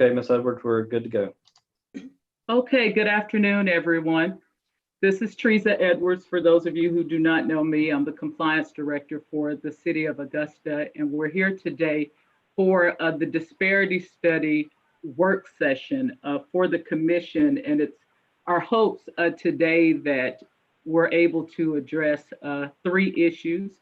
Okay, Ms. Edwards, we're good to go. Okay, good afternoon, everyone. This is Teresa Edwards. For those of you who do not know me, I'm the compliance director for the City of Augusta, and we're here today for the disparity study work session for the commission. And it's our hopes today that we're able to address three issues.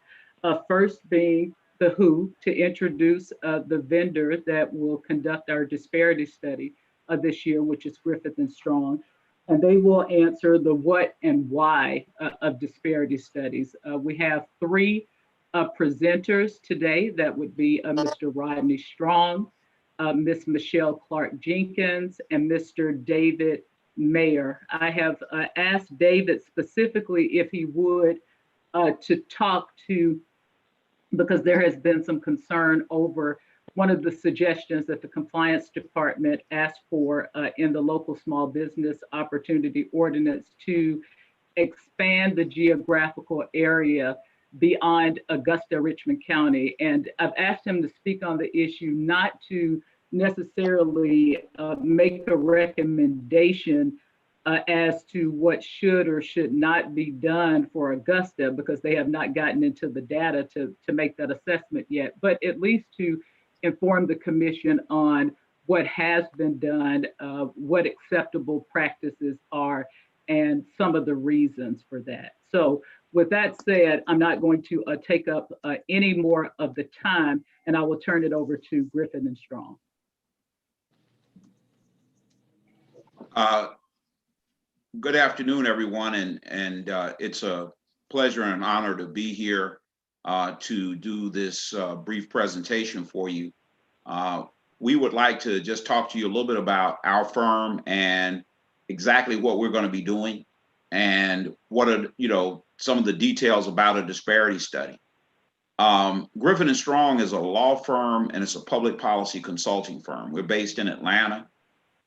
First being the who, to introduce the vendor that will conduct our disparity study this year, which is Griffin Strong. And they will answer the what and why of disparity studies. We have three presenters today. That would be Mr. Rodney Strong, Ms. Michelle Clark Jenkins, and Mr. David Maher. I have asked David specifically if he would to talk to, because there has been some concern over one of the suggestions that the compliance department asked for in the local small business opportunity ordinance to expand the geographical area beyond Augusta, Richmond County. And I've asked him to speak on the issue, not to necessarily make a recommendation as to what should or should not be done for Augusta, because they have not gotten into the data to make that assessment yet, but at least to inform the commission on what has been done, what acceptable practices are, and some of the reasons for that. So with that said, I'm not going to take up any more of the time, and I will turn it over to Griffin and Strong. Good afternoon, everyone, and it's a pleasure and an honor to be here to do this brief presentation for you. We would like to just talk to you a little bit about our firm and exactly what we're going to be doing and what are, some of the details about a disparity study. Griffin Strong is a law firm and it's a public policy consulting firm. We're based in Atlanta.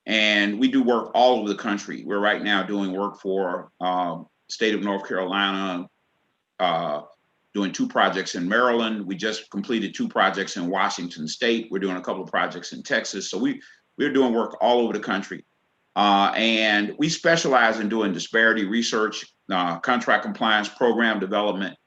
And we do work all over the country. We're right now doing work for state of North Carolina, doing 2 projects in Maryland. We just completed 2 projects in Washington State. We're doing a couple of projects in Texas. So we're doing work all over the country. And we specialize in doing disparity research, contract compliance, program development,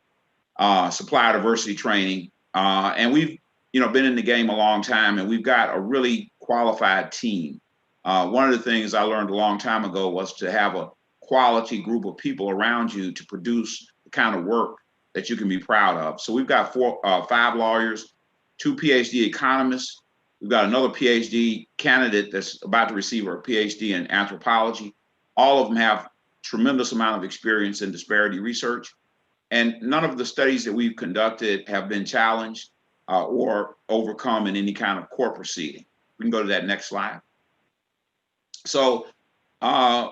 supplier diversity training. And we've been in the game a long time, and we've got a really qualified team. One of the things I learned a long time ago was to have a quality group of people around you to produce the kind of work that you can be proud of. So we've got 5 lawyers, 2 PhD economists. We've got another PhD candidate that's about to receive her PhD in anthropology. All of them have tremendous amount of experience in disparity research. And none of the studies that we've conducted have been challenged or overcome in any kind of court proceeding. We can go to that next slide. So I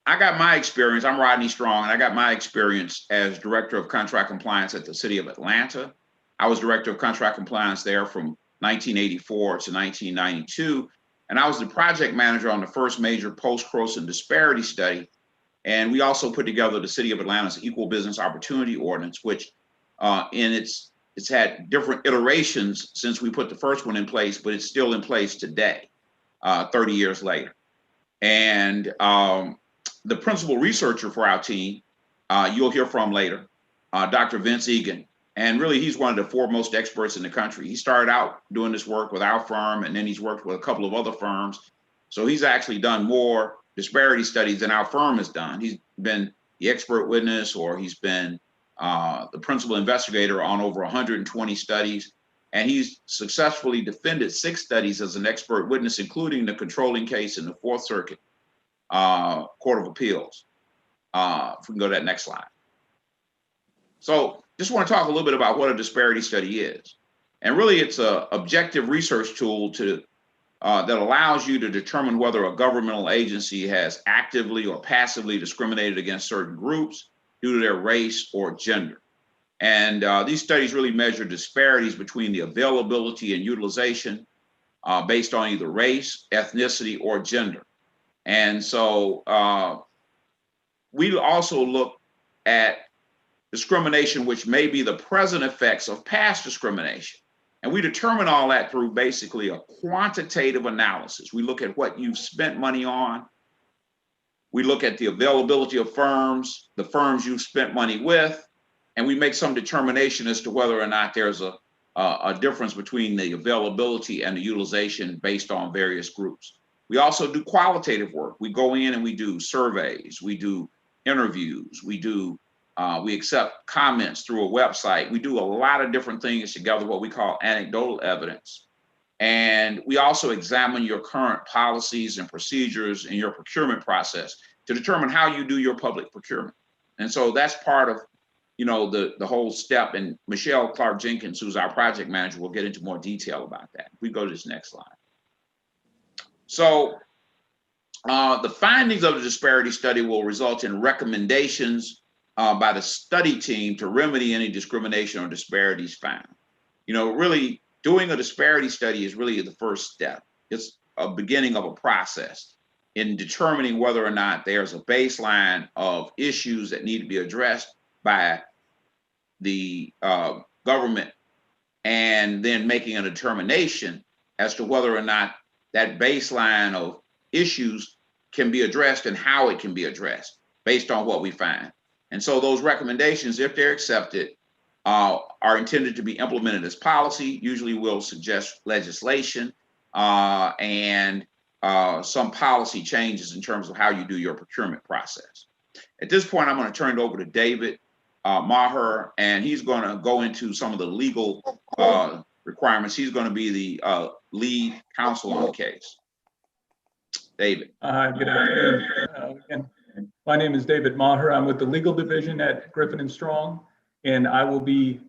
got my experience. I'm Rodney Strong, and I got my experience as Director of Contract Compliance at the City of Atlanta. I was Director of Contract Compliance there from 1984 to 1992, and I was the project manager on the first major post-Croson disparity study. And we also put together the City of Atlanta's Equal Business Opportunity Ordinance, which it's had different iterations since we put the first one in place, but it's still in place today, 30 years later. And the principal researcher for our team, you'll hear from later, Dr. Vince Egan. And really, he's one of the foremost experts in the country. He started out doing this work with our firm, and then he's worked with a couple of other firms. So he's actually done more disparity studies than our firm has done. He's been the expert witness, or he's been the principal investigator on over 120 studies. And he's successfully defended 6 studies as an expert witness, including the controlling case in the 4th Circuit Court of Appeals. If we can go to that next slide. So just want to talk a little bit about what a disparity study is. And really, it's an objective research tool that allows you to determine whether a governmental agency has actively or passively discriminated against certain groups due to their race or gender. And these studies really measure disparities between the availability and utilization based on either race, ethnicity, or gender. And so we also look at discrimination, which may be the present effects of past discrimination. And we determine all that through basically a quantitative analysis. We look at what you've spent money on. We look at the availability of firms, the firms you've spent money with, and we make some determination as to whether or not there's a difference between the availability and the utilization based on various groups. We also do qualitative work. We go in and we do surveys, we do interviews, we accept comments through a website. We do a lot of different things to gather what we call anecdotal evidence. And we also examine your current policies and procedures in your procurement process to determine how you do your public procurement. And so that's part of, the whole step. And Michelle Clark Jenkins, who's our project manager, will get into more detail about that. We go to this next slide. So the findings of the disparity study will result in recommendations by the study team to remedy any discrimination or disparities found. Really doing a disparity study is really the first step. It's a beginning of a process in determining whether or not there's a baseline of issues that need to be addressed by the government, and then making a determination as to whether or not that baseline of issues can be addressed and how it can be addressed based on what we find. And so those recommendations, if they're accepted, are intended to be implemented as policy. Usually we'll suggest legislation and some policy changes in terms of how you do your procurement process. At this point, I'm going to turn it over to David Maher, and he's going to go into some of the legal requirements. He's going to be the lead counsel on the case. David. Good afternoon. Again, my name is David Maher. I'm with the legal division at Griffin Strong, and I will be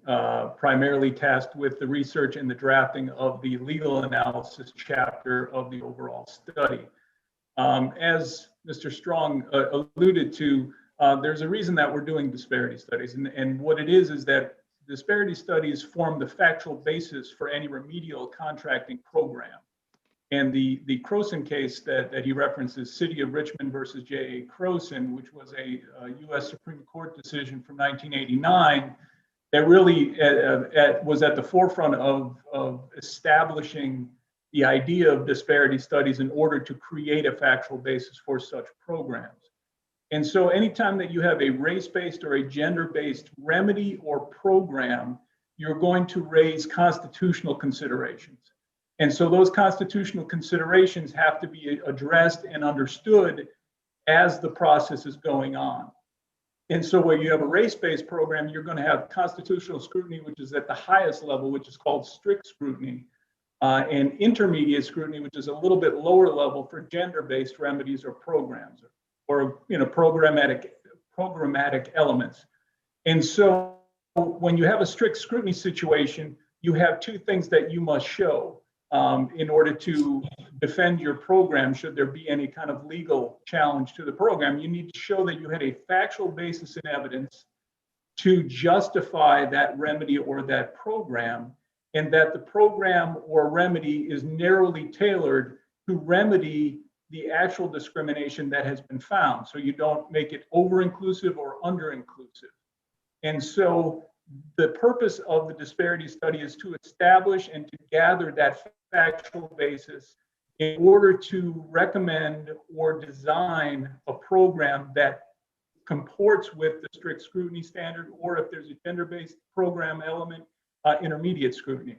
primarily tasked with the research and the drafting of the legal analysis chapter of the overall study. As Mr. Strong alluded to, there's a reason that we're doing disparity studies. And what it is that disparity studies form the factual basis for any remedial contracting program. And the Croson case that he references, City of Richmond versus J.A. Croson, which was a U.S. Supreme Court decision from 1989, that really was at the forefront of establishing the idea of disparity studies in order to create a factual basis for such programs. And so anytime that you have a race-based or a gender-based remedy or program, you're going to raise constitutional considerations. And so those constitutional considerations have to be addressed and understood as the process is going on. And so where you have a race-based program, you're going to have constitutional scrutiny, which is at the highest level, which is called strict scrutiny, and intermediate scrutiny, which is a little bit lower level for gender-based remedies or programs, or programmatic elements. And so when you have a strict scrutiny situation, you have two things that you must show in order to defend your program. Should there be any kind of legal challenge to the program, you need to show that you had a factual basis in evidence to justify that remedy or that program, and that the program or remedy is narrowly tailored to remedy the actual discrimination that has been found. So you don't make it over-inclusive or under-inclusive. And so the purpose of the disparity study is to establish and to gather that factual basis in order to recommend or design a program that comports with the strict scrutiny standard, or if there's a gender-based program element, intermediate scrutiny.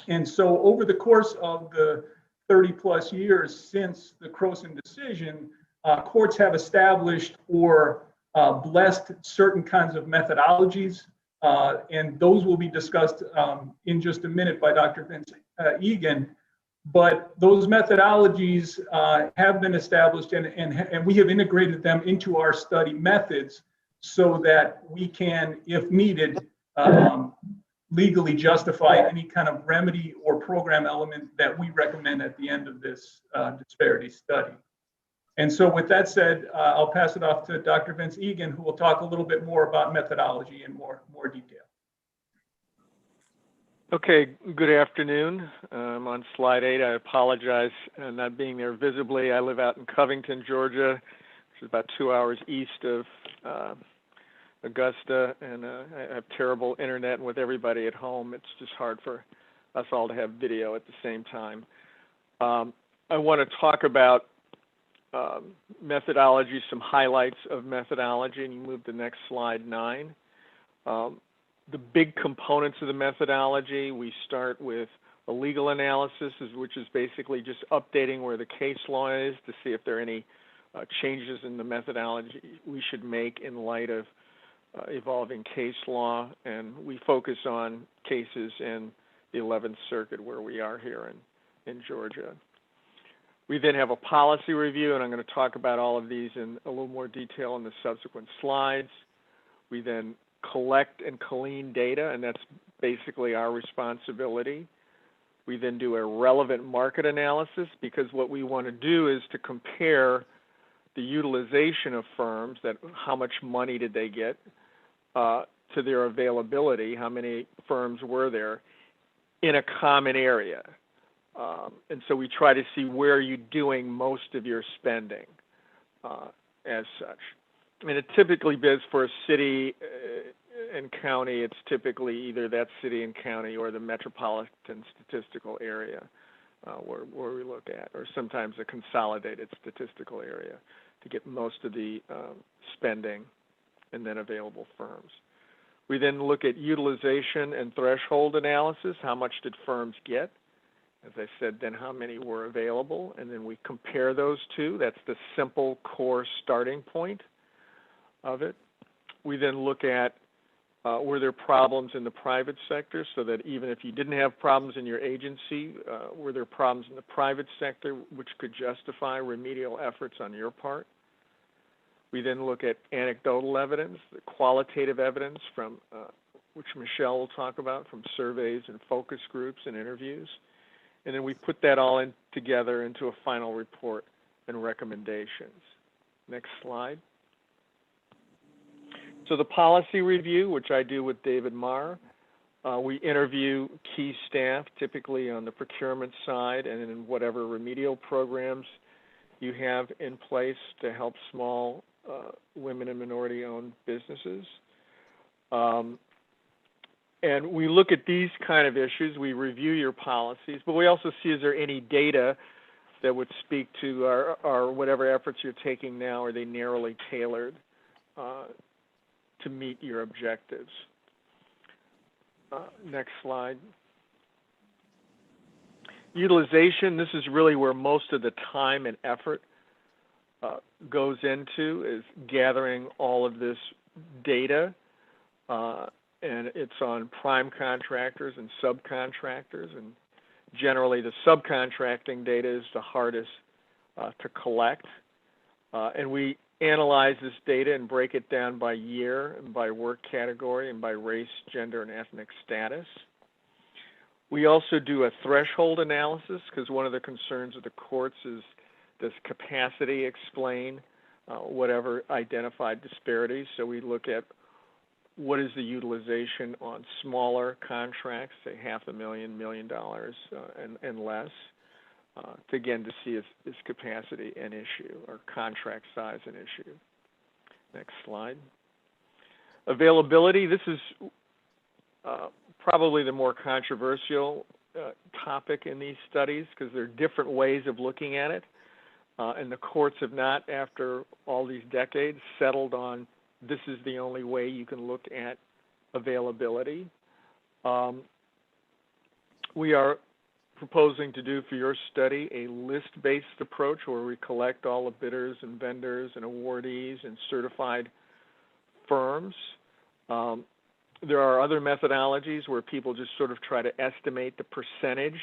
And so over the course of the 30 plus years since the Croson decision, courts have established or blessed certain kinds of methodologies, and those will be discussed in just a minute by Dr. Vince Egan. But those methodologies have been established, and we have integrated them into our study methods so that we can, if needed, legally justify any kind of remedy or program element that we recommend at the end of this disparity study. And so with that said, I'll pass it off to Dr. Vince Egan, who will talk a little bit more about methodology in more detail. Okay, good afternoon. I'm on slide 8. I apologize not being there visibly. I live out in Covington, Georgia, which is about 2 hours east of Augusta, and I have terrible internet, and with everybody at home, it's just hard for us all to have video at the same time. I want to talk about methodology, some highlights of methodology, and you move to the next slide 9. The big components of the methodology, we start with a legal analysis, which is basically just updating where the case law is to see if there are any changes in the methodology we should make in light of evolving case law, and we focus on cases in the 11th Circuit where we are here in Georgia. We then have a policy review, and I'm going to talk about all of these in a little more detail in the subsequent slides. We then collect and clean data, and that's basically our responsibility. We then do a relevant market analysis, because what we want to do is to compare the utilization of firms, that how much money did they get, to their availability, how many firms were there in a common area. And so we try to see where are you doing most of your spending as such. And it typically is for a city and county, it's typically either that city and county or the metropolitan statistical area where we look at, or sometimes a consolidated statistical area to get most of the spending and then available firms. We then look at utilization and threshold analysis. How much did firms get? As I said, then how many were available? And then we compare those two. That's the simple core starting point of it. We then look at were there problems in the private sector, so that even if you didn't have problems in your agency, were there problems in the private sector which could justify remedial efforts on your part? We then look at anecdotal evidence, the qualitative evidence from which Michelle will talk about, from surveys and focus groups and interviews. And then we put that all together into a final report and recommendations. Next slide. So the policy review, which I do with David Maher, we interview key staff, typically on the procurement side and in whatever remedial programs you have in place to help small women and minority-owned businesses. And we look at these kind of issues. We review your policies, but we also see, is there any data that would speak to our whatever efforts you're taking now, are they narrowly tailored to meet your objectives? Next slide. Utilization, this is really where most of the time and effort goes into, is gathering all of this data, and it's on prime contractors and subcontractors, and generally the subcontracting data is the hardest to collect, and we analyze this data and break it down by year and by work category and by race, gender, and ethnic status. We also do a threshold analysis, because one of the concerns of the courts is, does capacity explain whatever identified disparities? So we look at what is the utilization on smaller contracts, say $500,000, $1 million and less, to see is capacity an issue or contract size an issue. Next slide. Availability, this is probably the more controversial topic in these studies, because there are different ways of looking at it. And the courts have not, after all these decades, settled on this is the only way you can look at availability. We are proposing to do for your study a list-based approach, where we collect all the bidders and vendors and awardees and certified firms. There are other methodologies where people just sort of try to estimate the percentage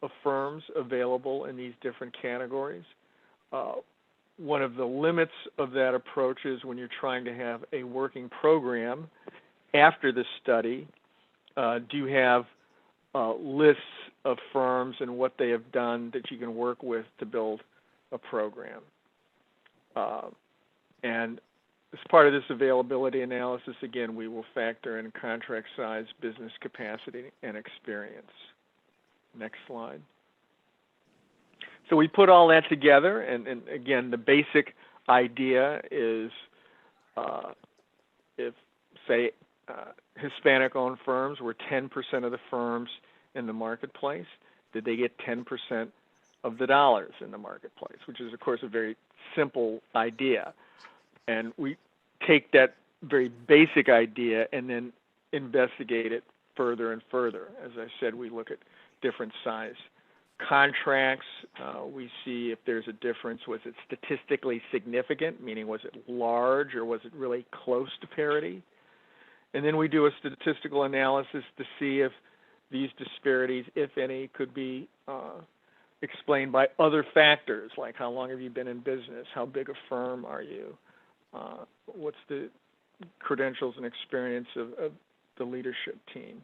of firms available in these different categories. One of the limits of that approach is when you're trying to have a working program after the study, do you have lists of firms and what they have done that you can work with to build a program? And as part of this availability analysis, again, we will factor in contract size, business capacity, and experience. Next slide. So we put all that together, and again, the basic idea is if, say, Hispanic-owned firms were 10% of the firms in the marketplace? Did they get 10% of the dollars in the marketplace, which is, of course, a very simple idea. And we take that very basic idea and then investigate it further and further. As I said, we look at different size contracts. We see if there's a difference. Was it statistically significant, meaning was it large or was it really close to parity? And then we do a statistical analysis to see if these disparities, if any, could be explained by other factors, like how long have you been in business, how big a firm are you, what's the credentials and experience of the leadership team.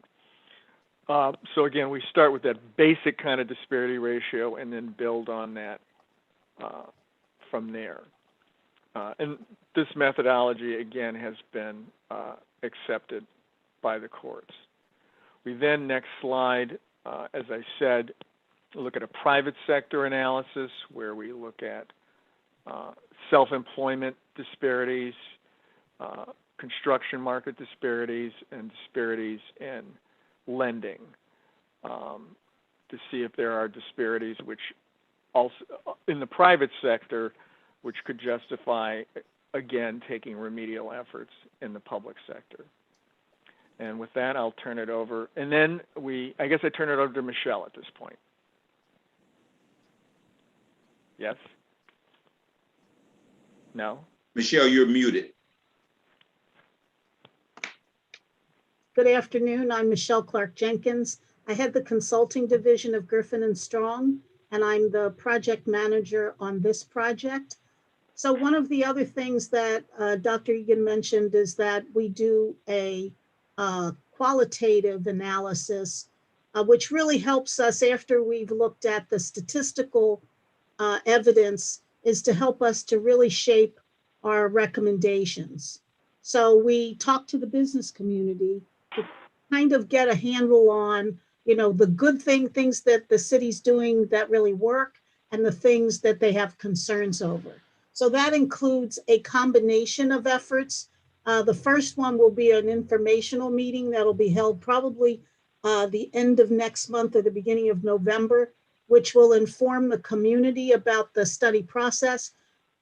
So again, we start with that basic kind of disparity ratio and then build on that from there. And this methodology, again, has been accepted by the courts. We then, next slide, as I said, look at a private sector analysis where we look at self-employment disparities, construction market disparities, and disparities in lending to see if there are disparities which also in the private sector which could justify, again, taking remedial efforts in the public sector. And with that, I'll turn it over. And then I guess I turn it over to Michelle at this point. Yes? No? Michelle, you're muted. Good afternoon. I'm Michelle Clark Jenkins. I head the consulting division of Griffin Strong, and I'm the project manager on this project. So one of the other things that Dr. Egan mentioned is that we do a qualitative analysis, which really helps us after we've looked at the statistical evidence, is to help us to really shape our recommendations. So we talk to the business community to kind of get a handle on, the good things that the city's doing that really work and the things that they have concerns over. So that includes a combination of efforts. The first one will be an informational meeting that'll be held probably the end of next month or the beginning of November, which will inform the community about the study process.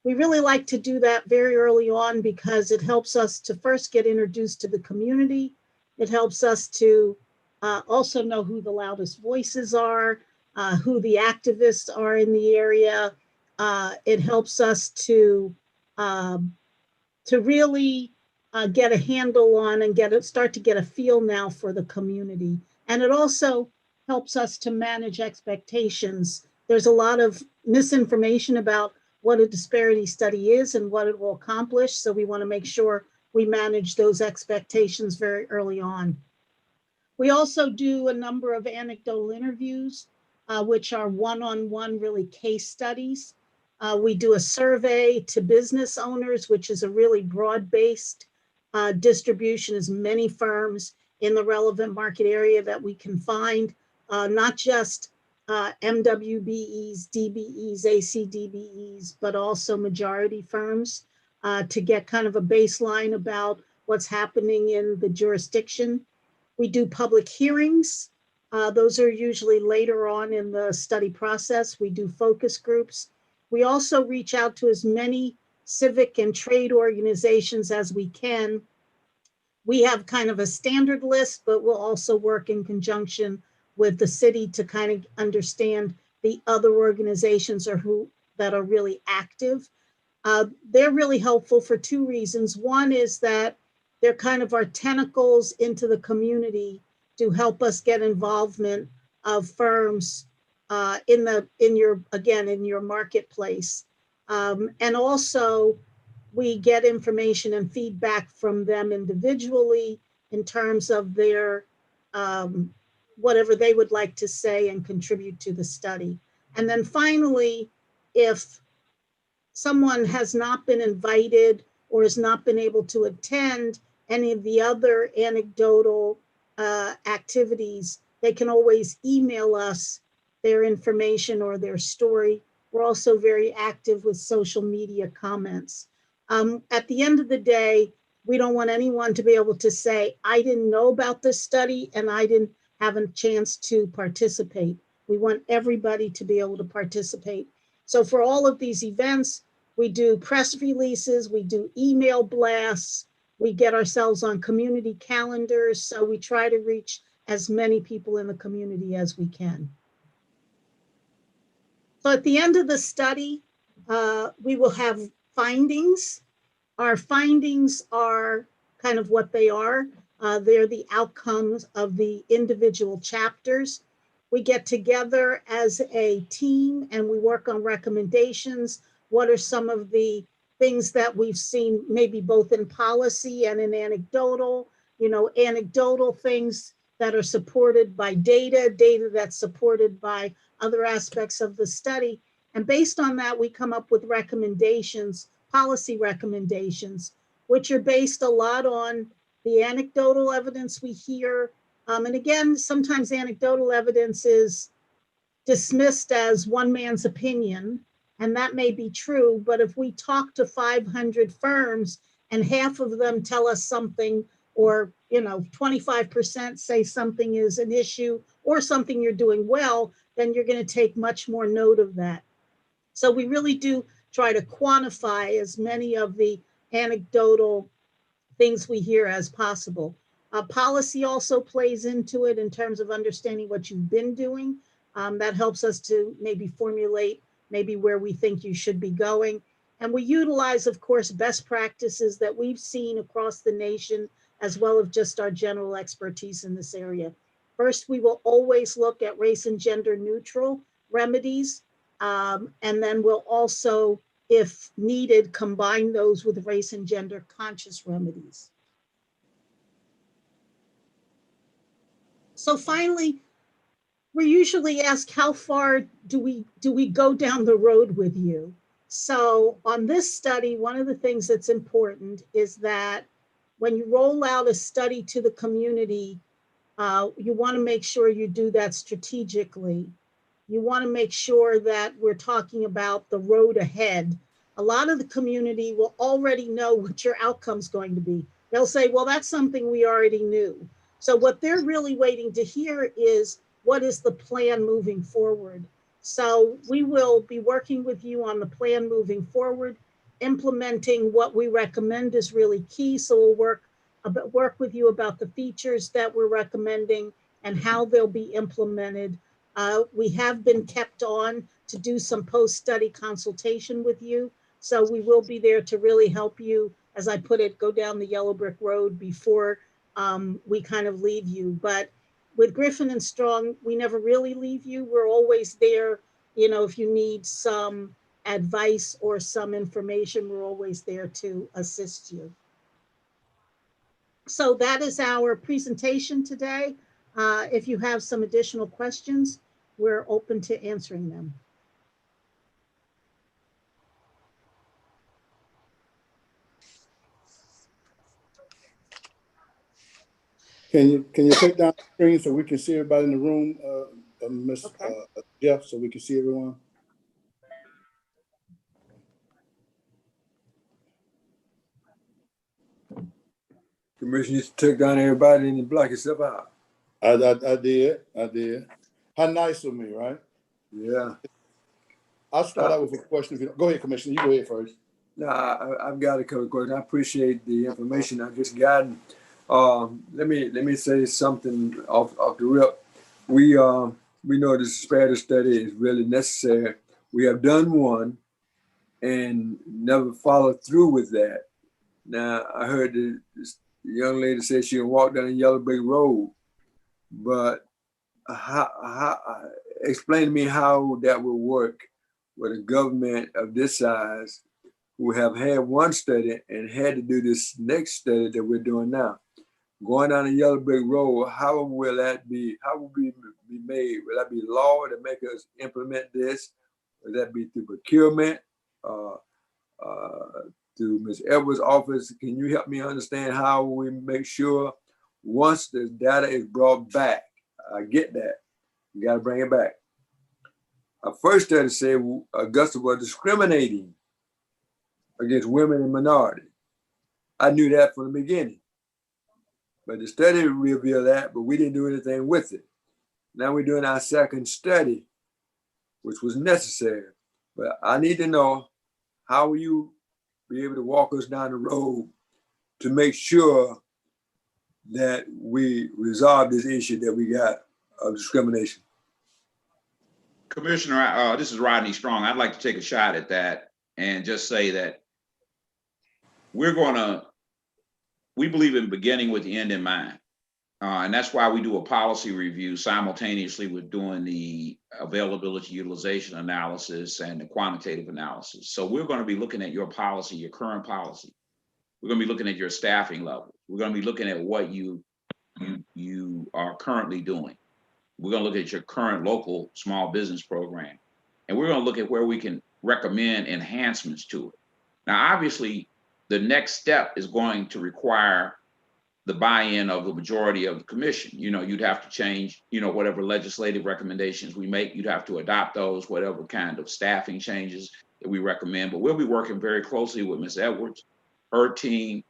We really like to do that very early on because it helps us to first get introduced to the community. It helps us to also know who the loudest voices are, who the activists are in the area. It helps us to really get a handle on and start to get a feel now for the community. And it also helps us to manage expectations. There's a lot of misinformation about what a disparity study is and what it will accomplish. So we want to make sure we manage those expectations very early on. We also do a number of anecdotal interviews, which are one-on-one really case studies. We do a survey to business owners, which is a really broad-based distribution, as many firms in the relevant market area that we can find, not just MWBEs, DBEs, ACDBEs, but also majority firms to get kind of a baseline about what's happening in the jurisdiction. We do public hearings. Those are usually later on in the study process. We do focus groups. We also reach out to as many civic and trade organizations as we can. We have kind of a standard list, but we'll also work in conjunction with the city to kind of understand the other organizations that are really active. They're really helpful for two reasons. One is that they're kind of our tentacles into the community to help us get involvement of firms in your marketplace. And also we get information and feedback from them individually in terms of their whatever they would like to say and contribute to the study. And then finally, if someone has not been invited or has not been able to attend any of the other anecdotal activities, they can always email us their information or their story. We're also very active with social media comments. At the end of the day, we don't want anyone to be able to say, I didn't know about this study and I didn't have a chance to participate. We want everybody to be able to participate. So for all of these events, we do press releases, we do email blasts, we get ourselves on community calendars. So we try to reach as many people in the community as we can. So at the end of the study, we will have findings. Our findings are kind of what they are. They're the outcomes of the individual chapters. We get together as a team and we work on recommendations. What are some of the things that we've seen, maybe both in policy and in anecdotal, anecdotal things that are supported by data that's supported by other aspects of the study. And based on that, we come up with recommendations, policy recommendations, which are based a lot on the anecdotal evidence we hear. And again, sometimes anecdotal evidence is dismissed as one man's opinion, and that may be true, but if we talk to 500 firms and half of them tell us something, or 25% say something is an issue or something you're doing well, then you're going to take much more note of that. So we really do try to quantify as many of the anecdotal things we hear as possible. Policy also plays into it in terms of understanding what you've been doing. That helps us to maybe formulate maybe where we think you should be going. And we utilize, of course, best practices that we've seen across the nation, as well as just our general expertise in this area. First, we will always look at race and gender neutral remedies. And then we'll also, if needed, combine those with race and gender conscious remedies. So finally, we're usually asked, how far do we go down the road with you? So on this study, one of the things that's important is that when you roll out a study to the community, you want to make sure you do that strategically. You want to make sure that we're talking about the road ahead. A lot of the community will already know what your outcome's going to be. They'll say, well, that's something we already knew. So what they're really waiting to hear is, what is the plan moving forward? So we will be working with you on the plan moving forward. Implementing what we recommend is really key. So we'll work with you about the features that we're recommending and how they'll be implemented. We have been kept on to do some post-study consultation with you. So we will be there to really help you, as I put it, go down the yellow brick road before we kind of leave you. But with Griffin and Strong, we never really leave you. We're always there. If you need some advice or some information, we're always there to assist you. So that is our presentation today. If you have some additional questions, we're open to answering them. Can you take down the screen so we can see everybody in the room, Ms. Okay. Jeff, so we can see everyone? Commissioner, you took down everybody and you block yourself out. I did. How nice of me, right? Yeah. I'll start out with a question. If you go ahead, Commissioner. You go ahead first. No, I've got a couple of questions. I appreciate the information I've just gotten. Let me say something off the rip. We know the disparity study is really necessary. We have done one and never followed through with that. Now I heard the young lady say she can walk down the yellow brick road, but how explain to me how that will work with a government of this size who have had one study and had to do this next study that we're doing now. Going down the yellow brick road, how will that be? How will we be made? Will that be law to make us implement this? Will that be through procurement? Through Ms. Edwards' office? Can you help me understand how we make sure once the data is brought back? I get that. You got to bring it back. Our first study said Augusta was discriminating against women and minorities. I knew that from the beginning. But the study revealed that, but we didn't do anything with it. Now we're doing our second study, which was necessary. But I need to know, how will you be able to walk us down the road to make sure that we resolve this issue that we got of discrimination? Commissioner, this is Rodney Strong. I'd like to take a shot at that and just say that we believe in beginning with the end in mind. And that's why we do a policy review simultaneously with doing the availability utilization analysis and the quantitative analysis. So we're going to be looking at your policy, your current policy. We're going to be looking at your staffing level. We're going to be looking at what you are currently doing. We're going to look at your current local small business program. And we're going to look at where we can recommend enhancements to it. Now, obviously, the next step is going to require the buy-in of the majority of the commission. You'd have to change, whatever legislative recommendations we make, you'd have to adopt those, whatever kind of staffing changes that we recommend. But we'll be working very closely with Ms. Edwards, her team,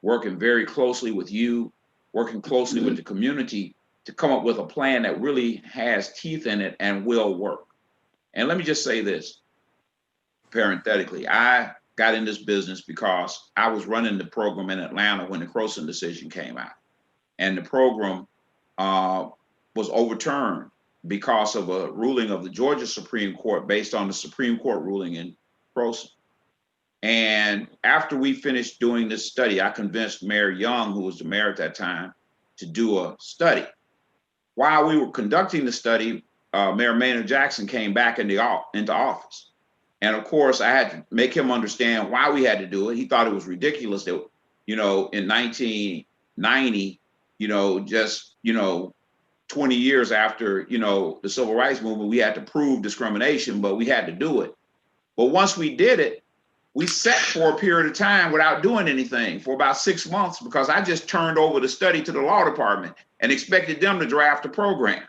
working very closely with you, working closely with the community to come up with a plan that really has teeth in it and will work. And let me just say this, parenthetically, I got in this business because I was running the program in Atlanta when the Croson decision came out. And the program was overturned because of a ruling of the Georgia Supreme Court based on the Supreme Court ruling in Croson. And after we finished doing this study, I convinced Mayor Young, who was the mayor at that time, to do a study. While we were conducting the study, Mayor Maynard Jackson came back into office. And of course, I had to make him understand why we had to do it. He thought it was ridiculous that, in 1990, just, 20 years after, the civil rights movement, we had to prove discrimination, but we had to do it. But once we did it, we sat for a period of time without doing anything for about 6 months because I just turned over the study to the law department and expected them to draft a program.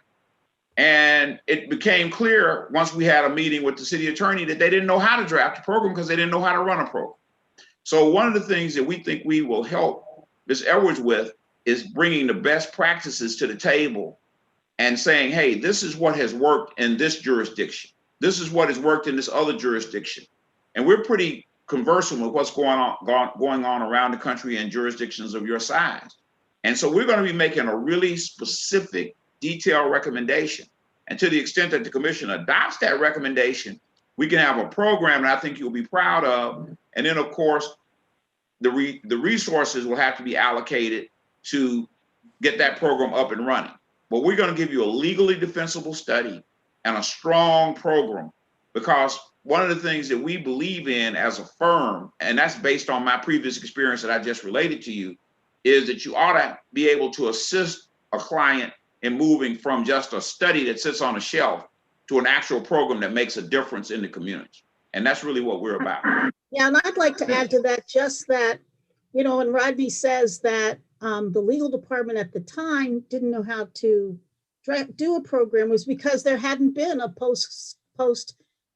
And it became clear once we had a meeting with the city attorney that they didn't know how to draft a program because they didn't know how to run a program. So one of the things that we think we will help Ms. Edwards with is bringing the best practices to the table and saying, hey, this is what has worked in this jurisdiction. This is what has worked in this other jurisdiction. And we're pretty conversant with what's going on around the country and jurisdictions of your size. And so we're going to be making a really specific, detailed recommendation. And to the extent that the commission adopts that recommendation, we can have a program that I think you'll be proud of. And then, of course, the resources will have to be allocated to get that program up and running. But we're going to give you a legally defensible study and a strong program, because one of the things that we believe in as a firm, and that's based on my previous experience that I just related to you, is that you ought to be able to assist a client in moving from just a study that sits on a shelf to an actual program that makes a difference in the community. And that's really what we're about. Yeah, and I'd like to add to that just that, when Rodney says that the legal department at the time didn't know how to do a program was because there hadn't been a post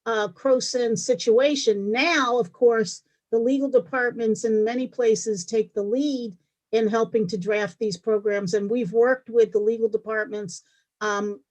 Croson situation. Now, of course, the legal departments in many places take the lead in helping to draft these programs. And we've worked with the legal departments.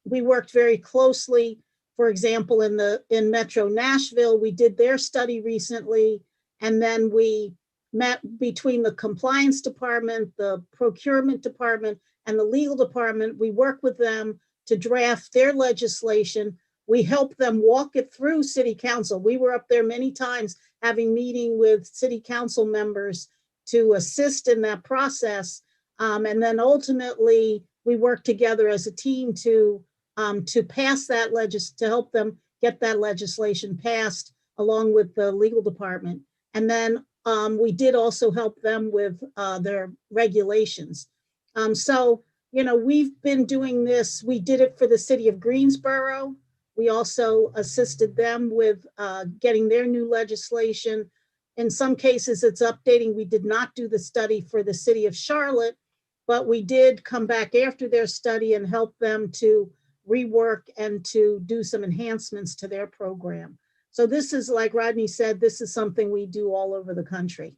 We worked very closely, for example, in Metro Nashville, we did their study recently. And then we met between the compliance department, the procurement department, and the legal department. We work with them to draft their legislation. We help them walk it through city council. We were up there many times having meeting with city council members to assist in that process. And then ultimately we work together as a team to pass that to help them get that legislation passed along with the legal department. And then we did also help them with their regulations. So, we've been doing this. We did it for the city of Greensboro. We also assisted them with getting their new legislation. In some cases, it's updating. We did not do the study for the city of Charlotte, but we did come back after their study and help them to rework and to do some enhancements to their program. So this is, like Rodney said, this is something we do all over the country.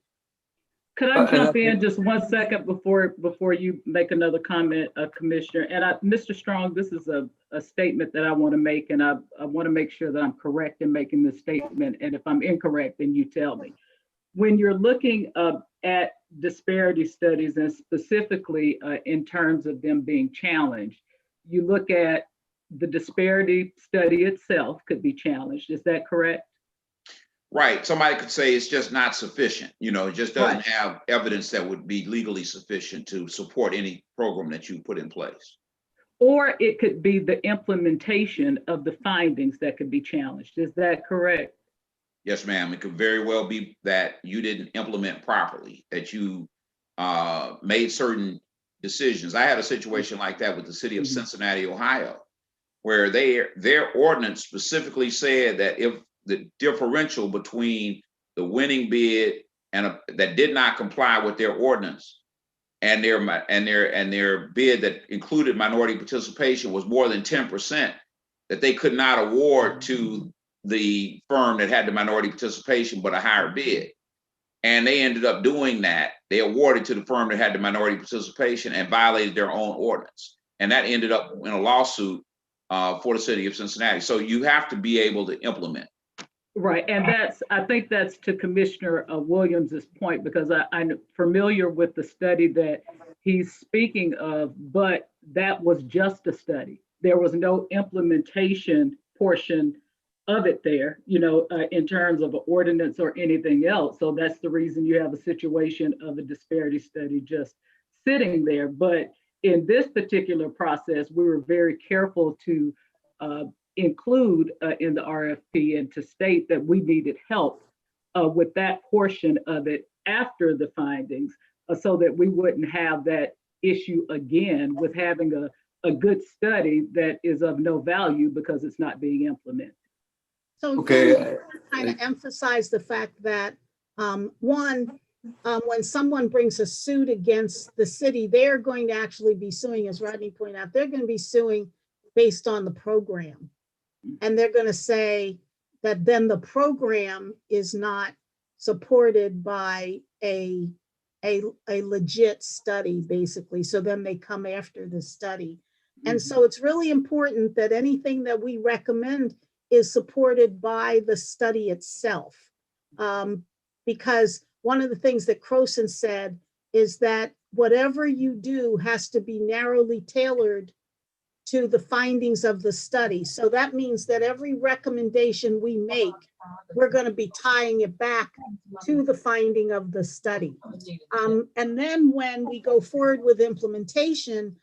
Could I jump in just 1 second before you make another comment, Commissioner? And Mr. Strong, this is a statement that I want to make, and I want to make sure that I'm correct in making this statement. And if I'm incorrect, then you tell me. When you're looking at disparity studies, and specifically in terms of them being challenged, you look at the disparity study itself could be challenged. Is that correct? Right. Somebody could say it's just not sufficient. You know, it just doesn't Right. have evidence that would be legally sufficient to support any program that you put in place. Or it could be the implementation of the findings that could be challenged. Is that correct? Yes, ma'am. It could very well be that you didn't implement properly, that you made certain decisions. I had a situation like that with the city of Cincinnati, Ohio, where their ordinance specifically said that if the differential between the winning bid and that did not comply with their ordinance and their bid that included minority participation was more than 10%, that they could not award to the firm that had the minority participation but a higher bid. And they ended up doing that. They awarded to the firm that had the minority participation and violated their own ordinance. And that ended up in a lawsuit for the city of Cincinnati. So you have to be able to implement. Right, and I think that's to Commissioner Williams's point, because I'm familiar with the study that he's speaking of, but that was just a study. There was no implementation portion of it there, you know, in terms of an ordinance or anything else. So that's the reason you have a situation of a disparity study just sitting there. But in this particular process, we were very careful to include in the RFP and to state that we needed help with that portion of it after the findings, so that we wouldn't have that issue again with having a good study that is of no value because it's not being implemented. So Okay. kind of emphasize the fact that when someone brings a suit against the city, they're going to actually be suing, as Rodney pointed out, they're going to be suing based on the program. And they're going to say that then the program is not supported by a legit study, basically. So then they come after the study. And so it's really important that anything that we recommend is supported by the study itself. Because one of the things that Croson said is that whatever you do has to be narrowly tailored to the findings of the study. So that means that every recommendation we make, we're going to be tying it back to the finding of the study. And then when we go forward with implementation,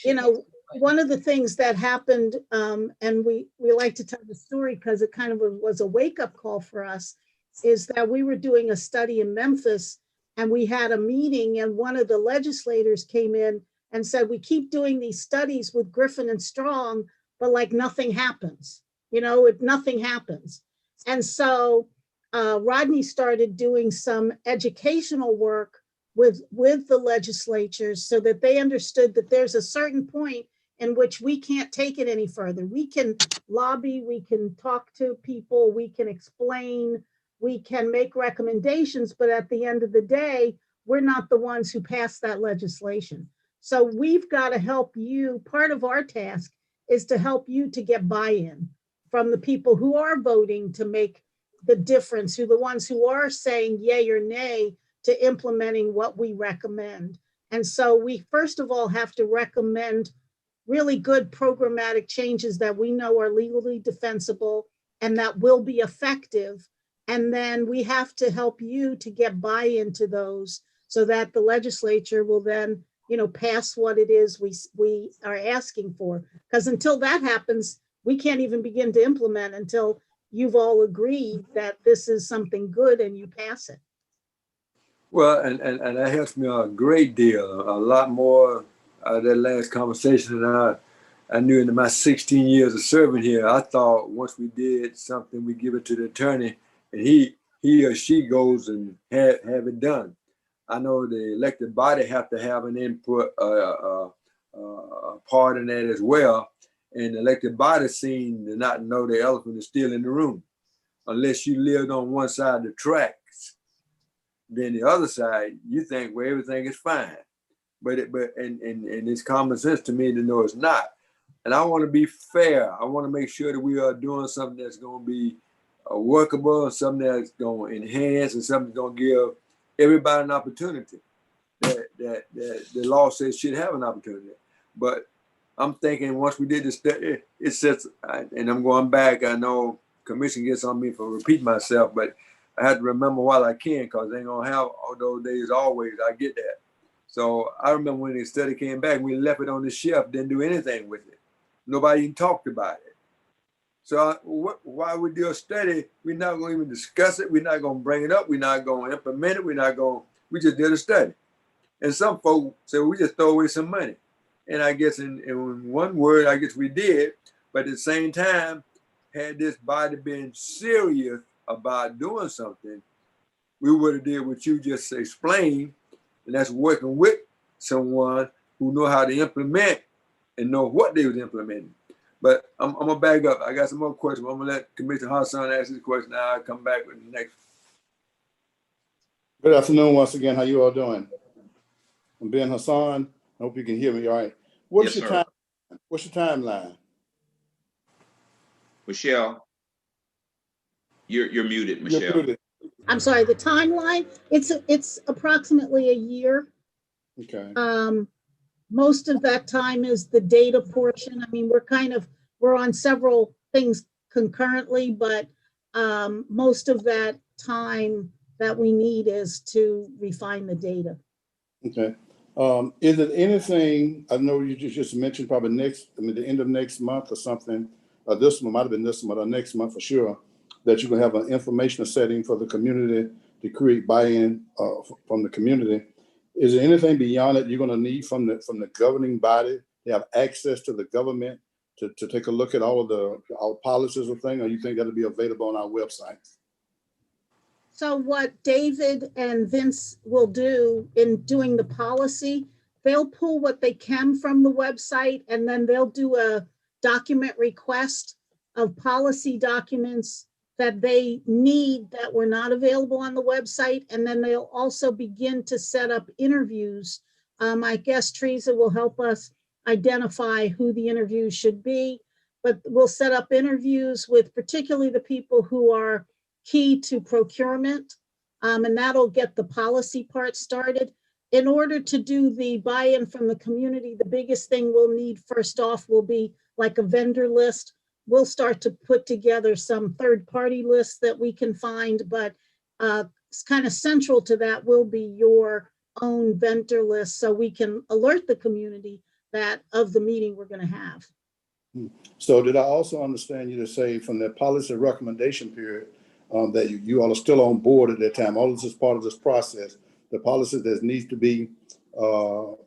you know, one of the things that happened, and we like to tell the story because it kind of was a wake-up call for us, is that we were doing a study in Memphis and we had a meeting and one of the legislators came in and said, we keep doing these studies with Griffin and Strong, but like nothing happens, you know, nothing happens. And so Rodney started doing some educational work with the legislatures so that they understood that there's a certain point in which we can't take it any further. We can lobby, we can talk to people, we can explain, we can make recommendations, but at the end of the day, we're not the ones who pass that legislation. So we've got to help you. Part of our task is to help you to get buy-in from the people who are voting to make the difference, who the ones who are saying yay or nay to implementing what we recommend. And so we first of all have to recommend really good programmatic changes that we know are legally defensible and that will be effective. And then we have to help you to get buy-in to those so that the legislature will then, you know, pass what it is we are asking for. Because until that happens, we can't even begin to implement until you've all agreed that this is something good and you pass it. Well, and that helps me a great deal, a lot more that last conversation than I knew in my 16 years of serving here. I thought once we did something, we give it to the attorney and he or she goes and have it done. I know the elected body have to have an input, part in that as well. And the elected body seem to not know the elephant is still in the room, unless you lived on one side of the tracks. then the other side, you think, well, everything is fine. But it's common sense to me to know it's not. And I want to be fair. I want to make sure that we are doing something that's going to be workable, something that's going to enhance, and something that's going to give everybody an opportunity that the law says should have an opportunity. But I'm thinking once we did this study, it sets, and I'm going back, I know commission gets on me for repeating myself, but I had to remember while I can, because they ain't going to have all those days always. I get that. So I remember when the study came back, we left it on the shelf, didn't do anything with it. Nobody even talked about it. So why we do a study, we're not going to even discuss it. We're not going to bring it up. We're not going to implement it. We just did a study. And some folks say, we just throw away some money. And I guess in one word, I guess we did. But at the same time, had this body been serious about doing something, we would have did what you just explained, and that's working with someone who know how to implement and know what they was implementing. But I'm gonna back up. I got some more questions. I'm gonna let Commissioner Hassan ask this question. Now I'll come back with the next. Good afternoon once again. How you all doing? I'm Ben Hassan. I hope you can hear me all right. What's your timeline? Michelle, you're muted, Michelle. You're muted. I'm sorry, the timeline, it's approximately a year. Okay. Most of that time is the data portion. I mean, we're on several things concurrently, but most of that time that we need is to refine the data. Okay. Is it anything, I know you just mentioned probably the end of next month or something, this one might have been this month or next month for sure, that you're gonna have an informational setting for the community to create buy-in from the community. Is there anything beyond that you're gonna need from the governing body to have access to the government to take a look at all of our policies or things, or you think that'll be available on our website? So what David and Vince will do in doing the policy, they'll pull what they can from the website, and then they'll do a document request of policy documents that they need that were not available on the website. And then they'll also begin to set up interviews. I guess Teresa will help us identify who the interviews should be, but we'll set up interviews with particularly the people who are key to procurement, and that'll get the policy part started. In order to do the buy-in from the community, the biggest thing we'll need first off will be like a vendor list. We'll start to put together some third-party lists that we can find, but it's kind of central to that will be your own vendor list, so we can alert the community that of the meeting we're going to have. So did I also understand you to say from the policy recommendation period that you all are still on board at that time? All of this is part of this process. The policy that needs to be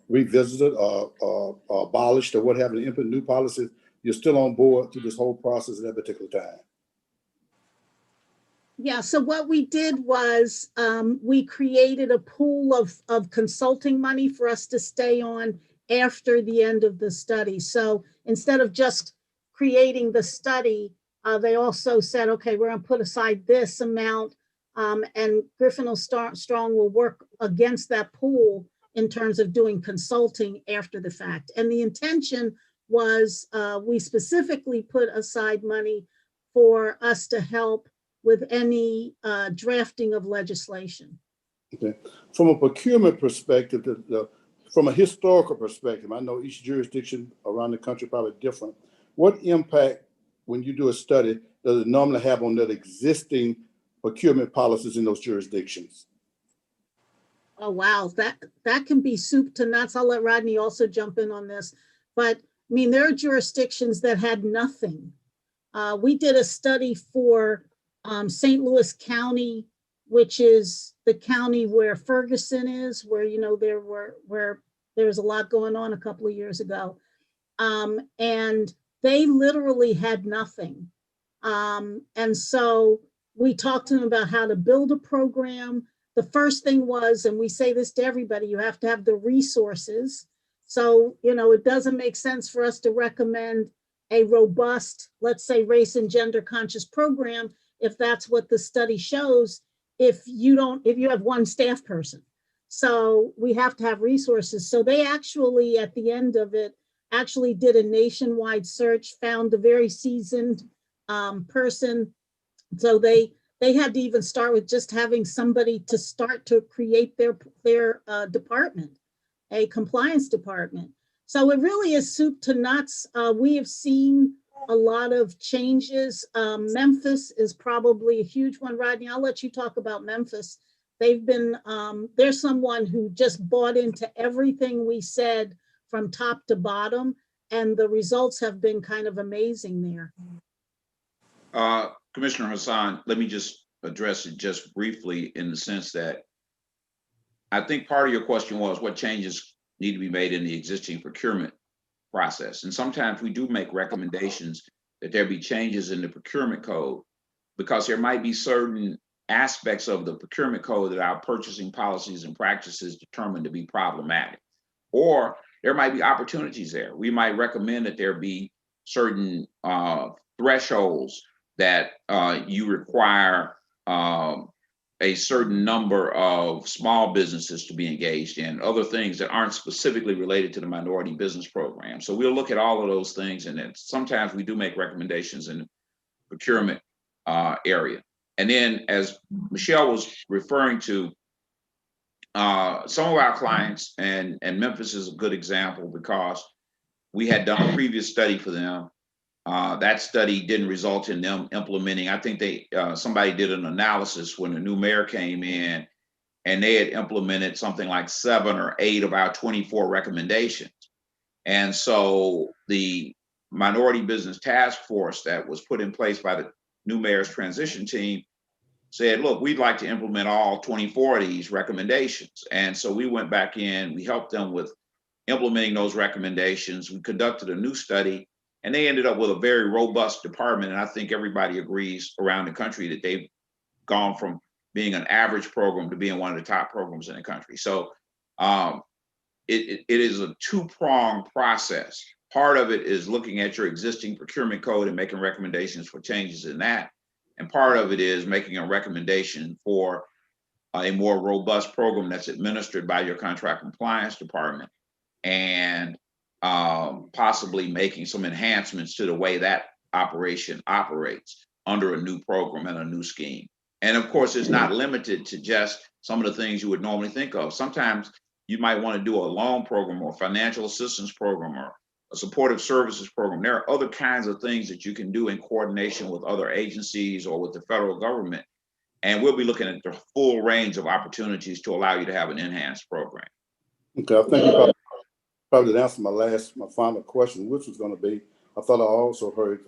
revisited or abolished or what have you, input new policies, you're still on board through this whole process at that particular time? Yeah, so what we did was we created a pool of consulting money for us to stay on after the end of the study. So instead of just creating the study, they also said, okay, we're gonna put aside this amount, and Griffin Strong will work against that pool in terms of doing consulting after the fact. And the intention was we specifically put aside money for us to help with any drafting of legislation. Okay. From a procurement perspective, from a historical perspective, I know each jurisdiction around the country probably different. What impact, when you do a study, does it normally have on the existing procurement policies in those jurisdictions? Oh, wow, that can be soup to nuts. I'll let Rodney also jump in on this. But I mean, there are jurisdictions that had nothing. We did a study for St. Louis County, which is the county where Ferguson is, where, you know, where there was a lot going on a couple of years ago. And they literally had nothing. And so we talked to them about how to build a program. The first thing was, and we say this to everybody, you have to have the resources. So, you know, it doesn't make sense for us to recommend a robust, let's say, race and gender conscious program if that's what the study shows. if you have one staff person. So we have to have resources. So they actually, at the end of it, actually did a nationwide search, found a very seasoned person. So they had to even start with just having somebody to start to create their department, a compliance department. So it really is soup to nuts. We have seen a lot of changes. Memphis is probably a huge one. Rodney, I'll let you talk about Memphis. They've been, there's someone who just bought into everything we said from top to bottom, and the results have been kind of amazing there. Commissioner Hassan, let me just address it just briefly in the sense that I think part of your question was what changes need to be made in the existing procurement process. And sometimes we do make recommendations that there be changes in the procurement code because there might be certain aspects of the procurement code that our purchasing policies and practices determine to be problematic. Or there might be opportunities there. We might recommend that there be certain thresholds that you require a certain number of small businesses to be engaged in, other things that aren't specifically related to the minority business program. So we'll look at all of those things, and then sometimes we do make recommendations in the procurement area. And then as Michelle was referring to, some of our clients, and Memphis is a good example because we had done a previous study for them. That study didn't result in them implementing. I think somebody did an analysis when the new mayor came in, and they had implemented something like 7 or 8 of our 24 recommendations. And so the minority business task force that was put in place by the new mayor's transition team said, look, we'd like to implement all 24 of these recommendations. And so we went back in, we helped them with implementing those recommendations. We conducted a new study, and they ended up with a very robust department. And I think everybody agrees around the country that they've gone from being an average program to being one of the top programs in the country. So it is a two-pronged process. Part of it is looking at your existing procurement code and making recommendations for changes in that. And part of it is making a recommendation for a more robust program that's administered by your contract compliance department, and possibly making some enhancements to the way that operation operates under a new program and a new scheme. And of course, it's not limited to just some of the things you would normally think of. Sometimes you might want to do a loan program or financial assistance program or a supportive services program. There are other kinds of things that you can do in coordination with other agencies or with the federal government. And we'll be looking at the full range of opportunities to allow you to have an enhanced program. Okay, I think you probably did answer my final question, which was going to be, I thought I also heard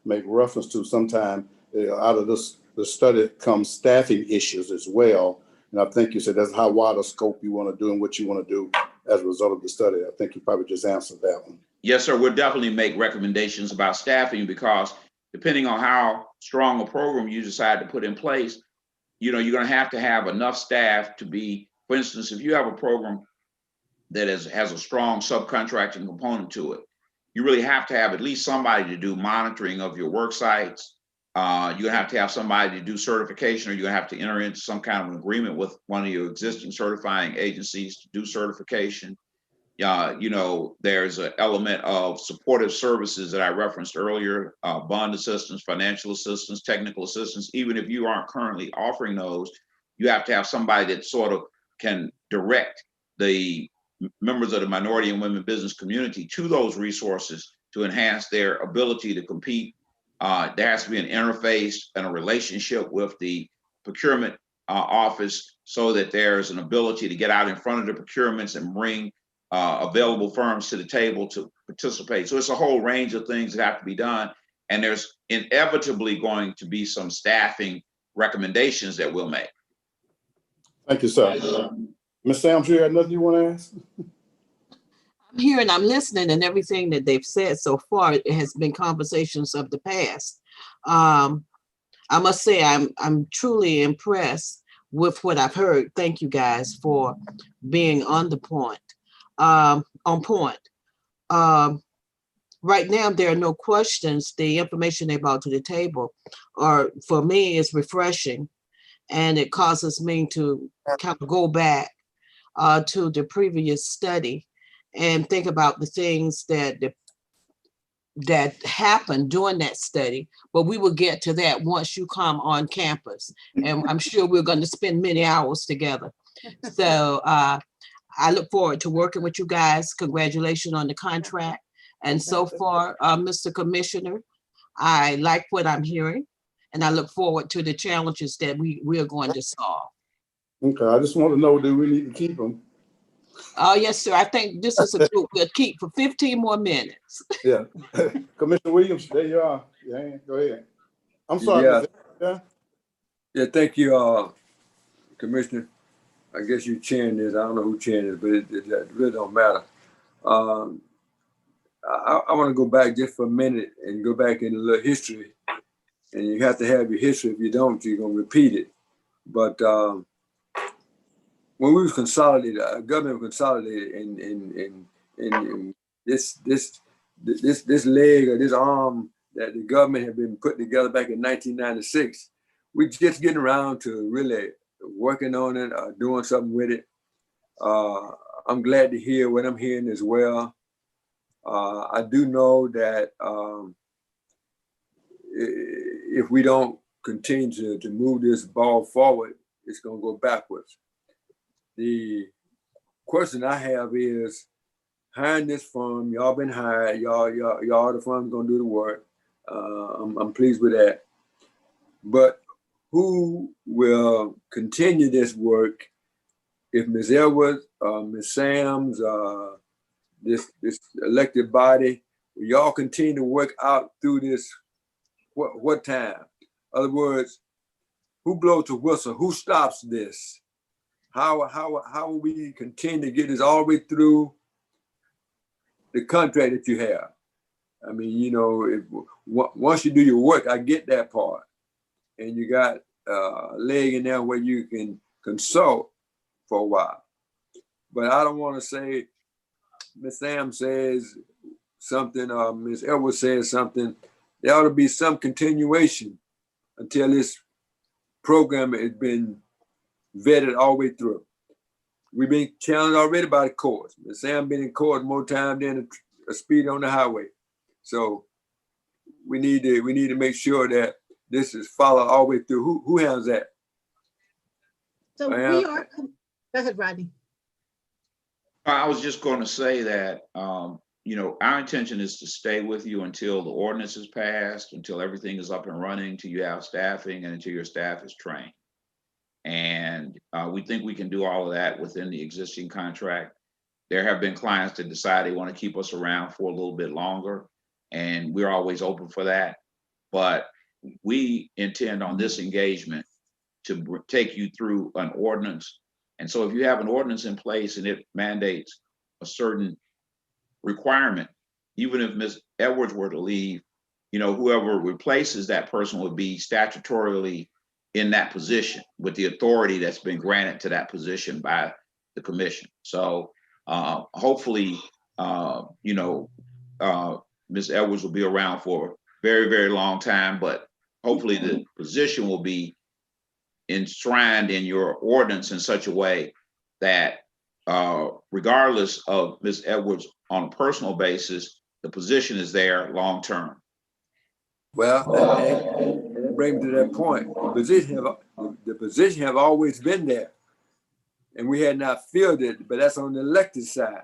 make reference to sometime out of the study comes staffing issues as well. And I think you said that's how wide a scope you want to do and what you want to do as a result of the study. I think you probably just answered that one. Yes, sir. We'll definitely make recommendations about staffing because depending on how strong a program you decide to put in place, you're going to have enough staff to be, for instance, if you have a program that has a strong subcontracting component to it, you really have to have at least somebody to do monitoring of your work sites. You have to have somebody to do certification, or you have to enter into some kind of an agreement with one of your existing certifying agencies to do certification. There's an element of supportive services that I referenced earlier, bond assistance, financial assistance, technical assistance. Even if you aren't currently offering those, you have to have somebody that sort of can direct the members of the minority and women business community to those resources to enhance their ability to compete. There has to be an interface and a relationship with the procurement office so that there's an ability to get out in front of the procurements and bring available firms to the table to participate. So it's a whole range of things that have to be done. And there's inevitably going to be some staffing recommendations that we'll make. Thank you, sir. Ms. Sams, you had nothing you want to ask? I'm here and I'm listening, and everything that they've said so far, it has been conversations of the past. I must say I'm truly impressed with what I've heard. Thank you guys for being on point. Right now, there are no questions. The information they brought to the table for me is refreshing. And it causes me to kind of go back to the previous study and think about the things that happened during that study, but we will get to that once you come on campus. And I'm sure we're going to spend many hours together. So I look forward to working with you guys. Congratulations on the contract. And so far, Mr. Commissioner, I like what I'm hearing, and I look forward to the challenges that we are going to solve. Okay, I just want to know, do we need to keep them? Oh, yes, sir. I think this is a group we'll keep for 15 more minutes. Yeah. Commissioner Williams, there you are. Yeah, go ahead. I'm sorry, Yeah. Ms. Yeah. Yeah, thank you, Commissioner. I guess you're chairing this. I don't know who chairing this, but it really don't matter. I want to go back just for a minute and go back in a little history. And you have to have your history. If you don't, you're going to repeat it. But when we was consolidated, government was consolidated in this leg or this arm that the government had been put together back in 1996, we just getting around to really working on it, doing something with it. I'm glad to hear what I'm hearing as well. I do know that if we don't continue to move this ball forward, it's going to go backwards. The question I have is, hiring this firm, y'all been hired, y'all the firm's going to do the work. I'm pleased with that. But who will continue this work if Ms. Edwards, Ms. Sams, this elected body, will y'all continue to work out through this, what time? In other words, who blows the whistle? Who stops this? How will we continue to get this all the way through the contract that you have? I mean, you know, once you do your work, I get that part. And you got a leg in there where you can consult for a while. But I don't want to say Ms. Sam says something or Ms. Edwards says something. There ought to be some continuation until this program has been vetted all the way through. We've been challenged already by the courts. Ms. Sam been in court more time than a speed on the highway. So we need to make sure that this is followed all the way through. Who handles that? So we are, go ahead, Rodney. I was just going to say that, you know, our intention is to stay with you until the ordinance is passed, until everything is up and running, until you have staffing, and until your staff is trained. And we think we can do all of that within the existing contract. There have been clients that decide they want to keep us around for a little bit longer, and we're always open for that. But we intend on this engagement to take you through an ordinance. And so if you have an ordinance in place and it mandates a certain requirement, even if Ms. Edwards were to leave, you know, whoever replaces that person would be statutorily in that position with the authority that's been granted to that position by the commission. So hopefully, you know, Ms. Edwards will be around for a very, very long time, but hopefully the position will be enshrined in your ordinance in such a way that regardless of Ms. Edwards on a personal basis, the position is there long term. Well, that brings me to that point. The position have always been there, and we had not filled it. But that's on the elected side.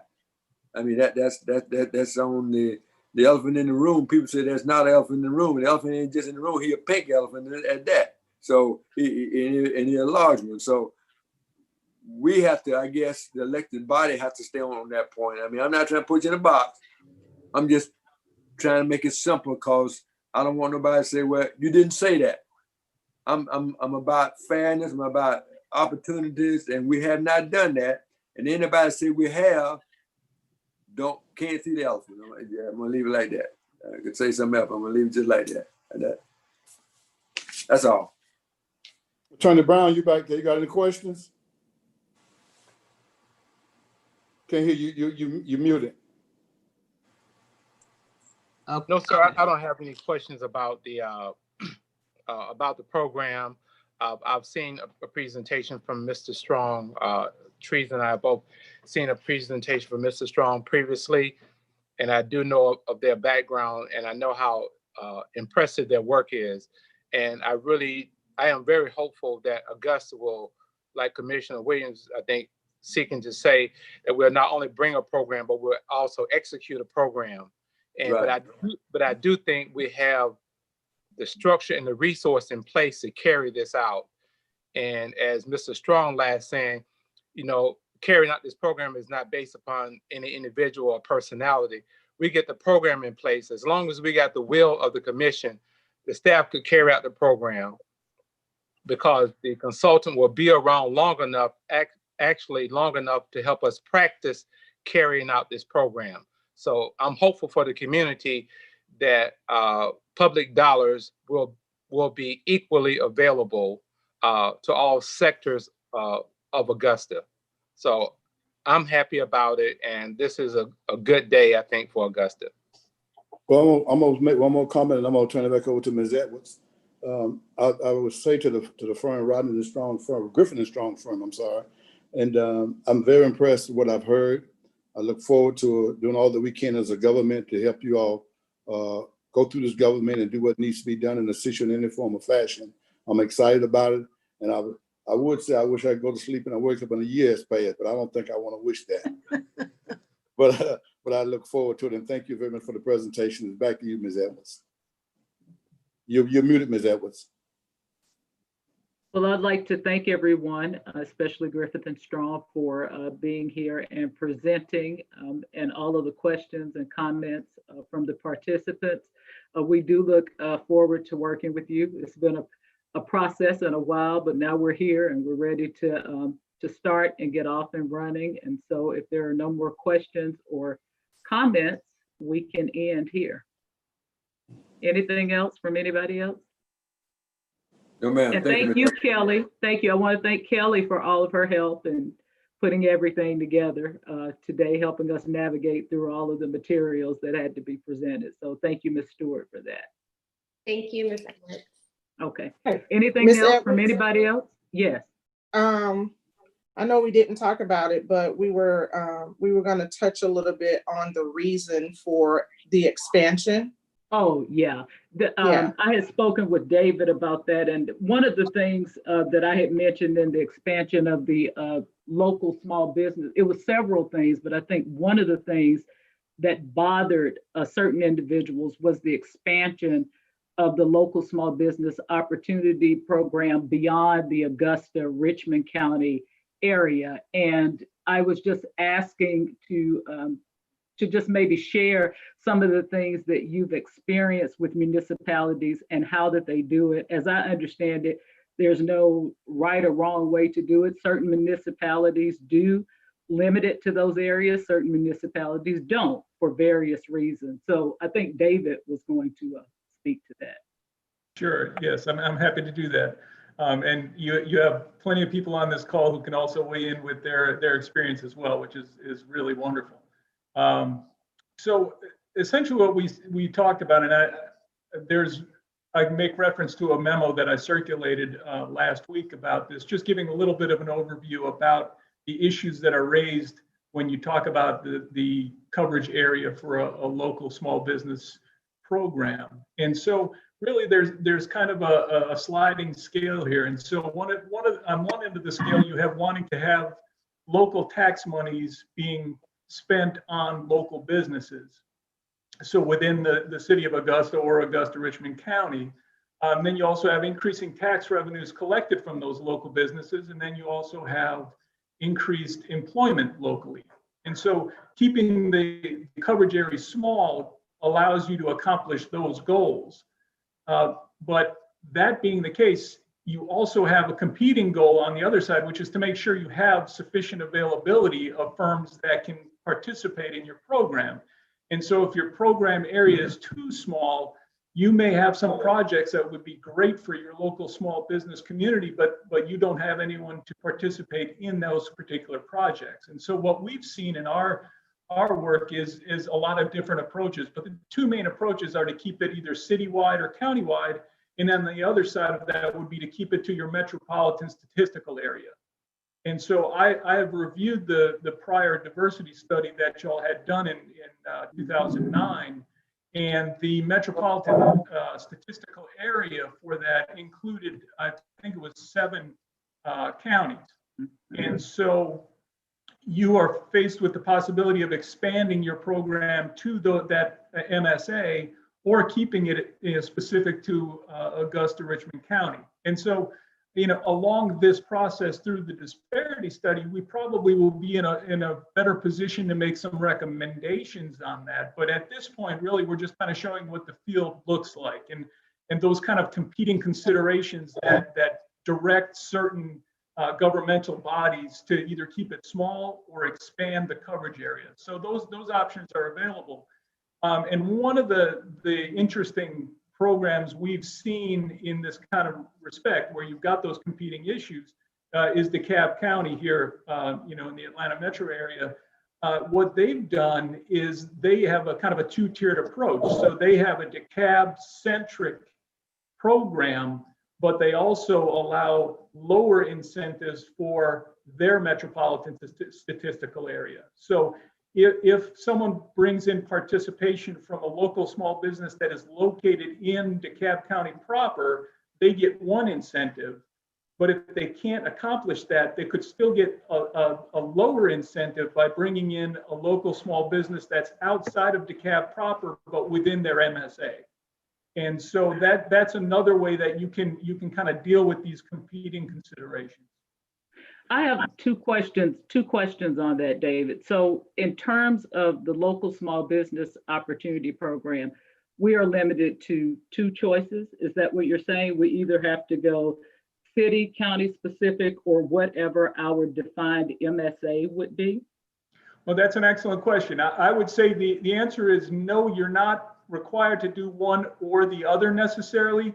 I mean, that's on the elephant in the room. People say there's not an elephant in the room. The elephant ain't just in the room. He a pink elephant at that. So he a large one. So we have to, I guess, the elected body has to stay on that point. I mean, I'm not trying to put you in a box. I'm just trying to make it simple because I don't want nobody to say, well, you didn't say that. I'm about fairness, I'm about opportunities, and we have not done that. And anybody say we have, can't see the elephant. I'm gonna leave it like that. I could say something else, I'm gonna leave it just like that. That's all. Attorney Brown, you back there? You got any questions? Can't hear you. You muted. Okay. No, sir, I don't have any questions about the program. I've seen a presentation from Mr. Strong. Teresa and I have both seen a presentation from Mr. Strong previously, and I do know of their background, and I know how impressive their work is. And I am very hopeful that Augusta will, like Commissioner Williams, I think, seeking to say that we'll not only bring a program, but we'll also execute a program. And Right. but I do think we have the structure and the resource in place to carry this out. And as Mr. Strong last saying, carrying out this program is not based upon any individual or personality. We get the program in place. As long as we got the will of the commission, the staff could carry out the program, because the consultant will be around long enough, actually long enough to help us practice carrying out this program. So I'm hopeful for the community that public dollars will be equally available to all sectors of Augusta. So I'm happy about it, and this is a good day, I think, for Augusta. Well, I'm gonna make one more comment, and I'm gonna turn it back over to Ms. Edwards. I would say to the firm, Rodney Strong firm, Griffin Strong firm, I'm sorry. And I'm very impressed with what I've heard. I look forward to doing all that we can as a government to help you all go through this government and do what needs to be done and assist you in any form of fashion. I'm excited about it. And I would say I wish I could go to sleep and I wake up in a year's pay, but I don't think I want to wish that. But I look forward to it. And thank you very much for the presentation. Back to you, Ms. Edwards. You're muted, Ms. Edwards. Well, I'd like to thank everyone, especially Griffin Strong, for being here and presenting, and all of the questions and comments from the participants. We do look forward to working with you. It's been a process and a while, but now we're here and we're ready to start and get off and running. And so if there are no more questions or comments, we can end here. Anything else from anybody else? No, ma'am. And thank you, Kelly. Thank you. I want to thank Kelly for all of her help and putting everything together today, helping us navigate through all of the materials that had to be presented. So thank you, Ms. Stewart, for that. Thank you, Ms. Edwards. Okay. Hey, Anything Ms. else from Edwards? anybody else? Yes. I know we didn't talk about it, but we were going to touch a little bit on the reason for the expansion. Oh, yeah. Yeah. I had spoken with David about that. And one of the things that I had mentioned in the expansion of the local small business, it was several things, but I think one of the things that bothered certain individuals was the expansion of the local small business opportunity program beyond the Augusta, Richmond County area. And I was just asking to just maybe share some of the things that you've experienced with municipalities and how that they do it. As I understand it, there's no right or wrong way to do it. Certain municipalities do limit it to those areas. Certain municipalities don't, for various reasons. So I think David was going to speak to that. Sure, yes, I'm happy to do that. And you have plenty of people on this call who can also weigh in with their experience as well, which is really wonderful. So essentially what we talked about, and I make reference to a memo that I circulated last week about this, just giving a little bit of an overview about the issues that are raised when you talk about the coverage area for a local small business program. And so really there's kind of a sliding scale here. And so on one end of the scale, you have wanting to have local tax monies being spent on local businesses. So within the city of Augusta or Augusta, Richmond County, then you also have increasing tax revenues collected from those local businesses. And then you also have increased employment locally. And so keeping the coverage area small allows you to accomplish those goals. But that being the case, you also have a competing goal on the other side, which is to make sure you have sufficient availability of firms that can participate in your program. And so if your program area is too small, you may have some projects that would be great for your local small business community, but you don't have anyone to participate in those particular projects. And so what we've seen in our work is a lot of different approaches, but the two main approaches are to keep it either citywide or countywide And then the other side of that would be to keep it to your metropolitan statistical area. And so I have reviewed the prior diversity study that y'all had done in 2009, and the metropolitan statistical area for that included, I think it was 7 counties. And so you are faced with the possibility of expanding your program to that MSA, or keeping it specific to Augusta, Richmond County. And so, along this process through the disparity study, we probably will be in a better position to make some recommendations on that. But at this point, really, we're just kind of showing what the field looks like, and those kind of competing considerations that direct certain governmental bodies to either keep it small or expand the coverage area. So those options are available. And one of the interesting programs we've seen in this kind of respect, where you've got those competing issues, is DeKalb County here, in the Atlanta metro area. What they've done is they have a kind of a 2-tiered approach. So they have a DeKalb-centric program, but they also allow lower incentives for their metropolitan statistical area. So if someone brings in participation from a local small business that is located in DeKalb County proper, they get one incentive. But if they can't accomplish that, they could still get a lower incentive by bringing in a local small business that's outside of DeKalb proper, but within their MSA. And so that's another way that you can kind of deal with these competing considerations. I have two questions on that, David. So in terms of the local small business opportunity program, we are limited to 2 choices. Is that what you're saying? We either have to go city, county specific, or whatever our defined MSA would be? Well, that's an excellent question. I would say the answer is no, you're not required to do one or the other necessarily,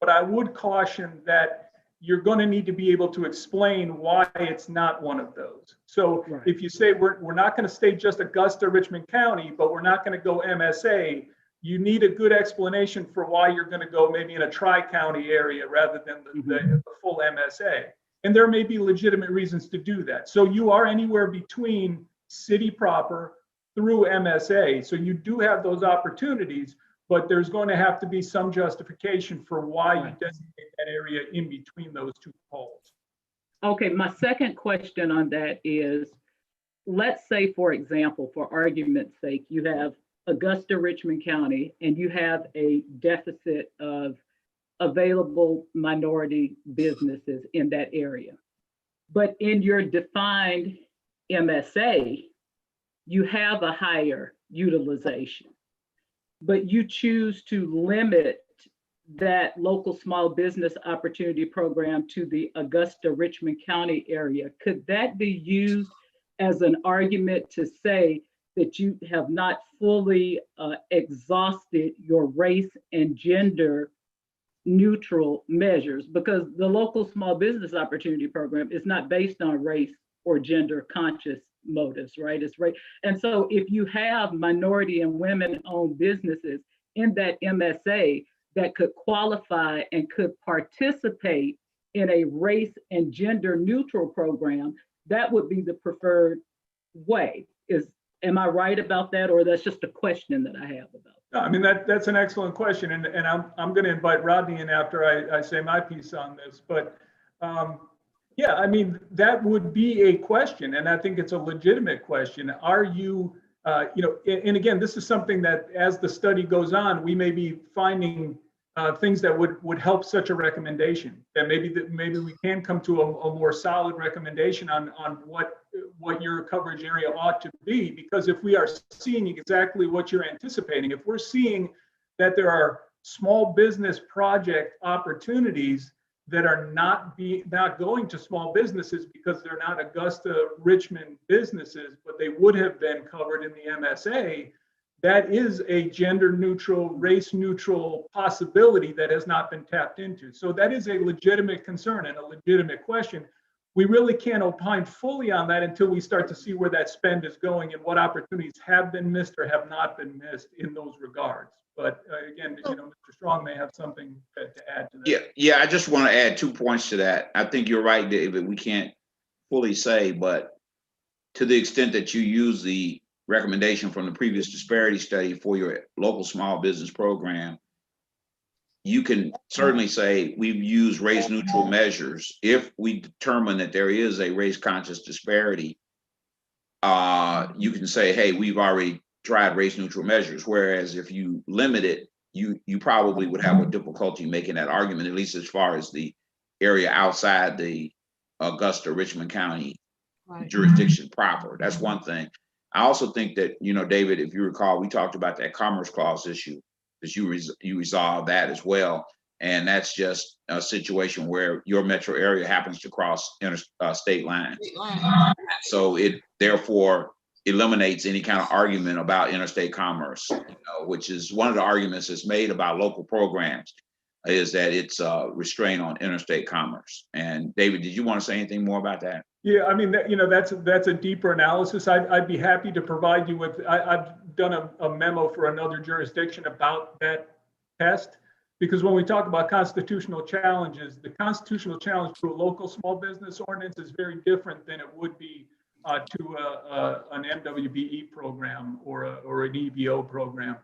but I would caution that you're going to need to be able to explain why it's not one of those. So right. If you say we're not going to stay just Augusta, Richmond County, but we're not going to go MSA, you need a good explanation for why you're going to go maybe in a tri-county area rather than the full MSA. And there may be legitimate reasons to do that. So you are anywhere between city proper through MSA. So you do have those opportunities, but there's going to have to be some justification for why you designate that area in between those 2 poles. Okay, my second question on that is, let's say, for example, for argument's sake, you have Augusta, Richmond County, and you have a deficit of available minority businesses in that area. But in your defined MSA, you have a higher utilization, but you choose to limit that local small business opportunity program to the Augusta, Richmond County area. Could that be used as an argument to say that you have not fully exhausted your race and gender neutral measures? Because the local small business opportunity program is not based on race or gender conscious motives, right? It's right. And so if you have minority and women-owned businesses in that MSA that could qualify and could participate in a race and gender neutral program, that would be the preferred way. Am I right about that, or that's just a question that I have about that? I mean, that's an excellent question, and I'm going to invite Rodney in after I say my piece on this. But yeah, I mean, that would be a question, and I think it's a legitimate question. Are you, and again, this is something that as the study goes on, we may be finding things that would help such a recommendation. That maybe we can come to a more solid recommendation on what your coverage area ought to be. Because if we are seeing exactly what you're anticipating, if we're seeing that there are small business project opportunities that are not going to small businesses because they're not Augusta, Richmond businesses, but they would have been covered in the MSA, that is a gender neutral, race neutral possibility that has not been tapped into. So that is a legitimate concern and a legitimate question. We really can't opine fully on that until we start to see where that spend is going and what opportunities have been missed or have not been missed in those regards. But again, Mr. Strong may have something to add to that. Yeah. I just want to add 2 points to that. I think you're right, David. We can't fully say, but to the extent that you use the recommendation from the previous disparity study for your local small business program, you can certainly say we've used race neutral measures. If we determine that there is a race conscious disparity, you can say, hey, we've already tried race neutral measures. Whereas if you limit it, you probably would have a difficulty making that argument, at least as far as the area outside the Augusta, Richmond County jurisdiction proper. That's one thing. I also think that, David, if you recall, we talked about that Commerce Clause issue, that you resolved that as well. And that's just a situation where your metro area happens to cross state lines. So it therefore eliminates any kind of argument about interstate commerce, which is one of the arguments that's made about local programs, is that it's a restraint on interstate commerce. And David, did you want to say anything more about that? Yeah, I mean, that's a deeper analysis. I'd be happy to provide you with, I've done a memo for another jurisdiction about that test, because when we talk about constitutional challenges, the constitutional challenge to a local small business ordinance is very different than it would be to an MWBE program or an EBO program.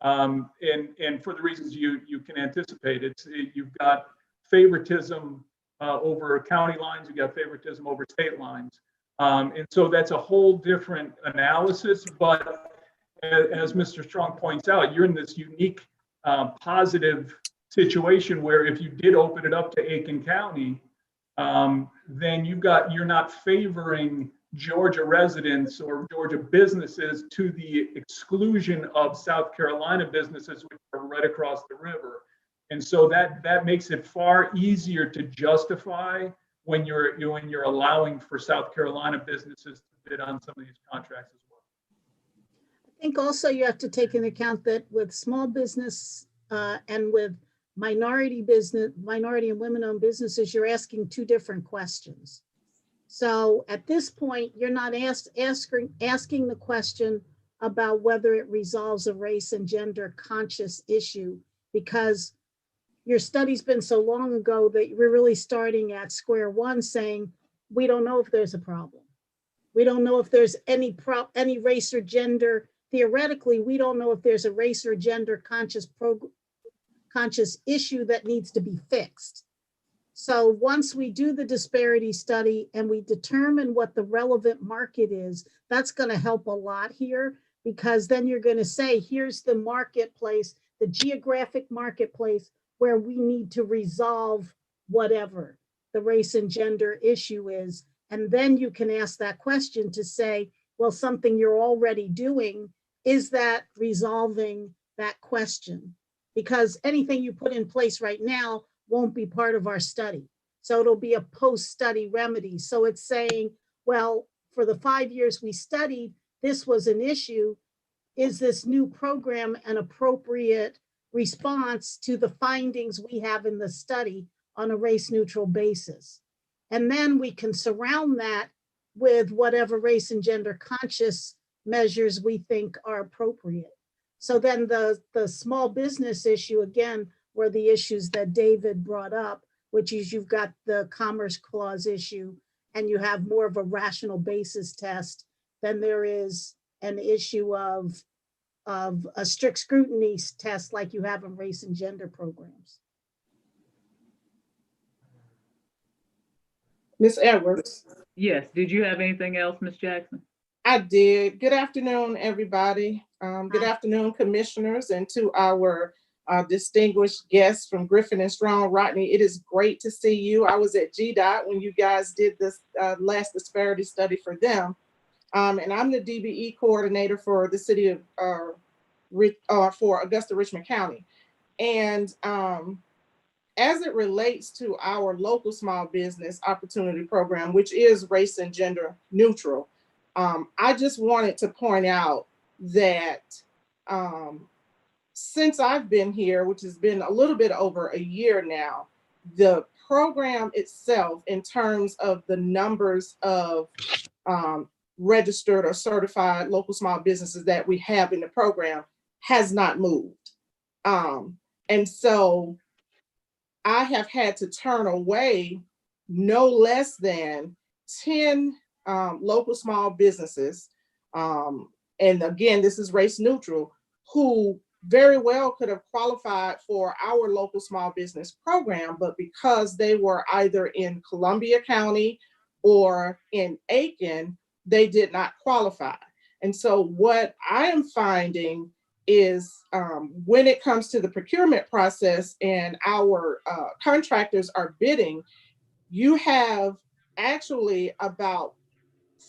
And for the reasons you can anticipate, you've got favoritism over county lines, you got favoritism over state lines. And so that's a whole different analysis. But as Mr. Strong points out, you're in this unique positive situation where if you did open it up to Aiken County, then you're not favoring Georgia residents or Georgia businesses to the exclusion of South Carolina businesses, which are right across the river. And so that makes it far easier to justify when you're allowing for South Carolina businesses to bid on some of these contracts as well. I think also you have to take into account that with small business and with minority and women-owned businesses, you're asking two different questions. So at this point, you're not asking the question about whether it resolves a race and gender conscious issue, because your study's been so long ago that we're really starting at square one saying, we don't know if there's a problem. We don't know if there's any race or gender. Theoretically, we don't know if there's a race or gender conscious issue that needs to be fixed. So once we do the disparity study and we determine what the relevant market is, that's going to help a lot here, because then you're going to say, here's the marketplace, the geographic marketplace where we need to resolve whatever the race and gender issue is. And then you can ask that question to say, well, something you're already doing, is that resolving that question? Because anything you put in place right now won't be part of our study. So it'll be a post-study remedy. So it's saying, well, for the 5 years we studied, this was an issue. Is this new program an appropriate response to the findings we have in the study on a race neutral basis? And then we can surround that with whatever race and gender conscious measures we think are appropriate. So then the small business issue, again, were the issues that David brought up, which is you've got the Commerce Clause issue and you have more of a rational basis test than there is an issue of a strict scrutiny test like you have in race and gender programs. Ms. Edwards. Yes, did you have anything else, Ms. Jackson? I did. Good afternoon, everybody. Good afternoon, commissioners, and to our distinguished guests from Griffin and Strong. Rodney, it is great to see you. I was at GDOT when you guys did this last disparity study for them. And I'm the DBE coordinator for the city of, for Augusta, Richmond County. And as it relates to our local small business opportunity program, which is race and gender neutral, I just wanted to point out that since I've been here, which has been a little bit over a year now, the program itself, in terms of the numbers of registered or certified local small businesses that we have in the program, has not moved. And so I have had to turn away no less than 10 local small businesses. And again, this is race neutral, who very well could have qualified for our local small business program, but because they were either in Columbia County or in Aiken, they did not qualify. And so what I am finding is when it comes to the procurement process and our contractors are bidding, you have actually about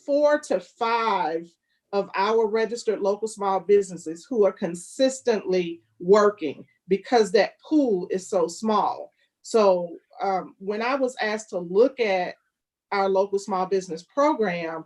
4 to 5 of our registered local small businesses who are consistently working because that pool is so small. So when I was asked to look at our local small business program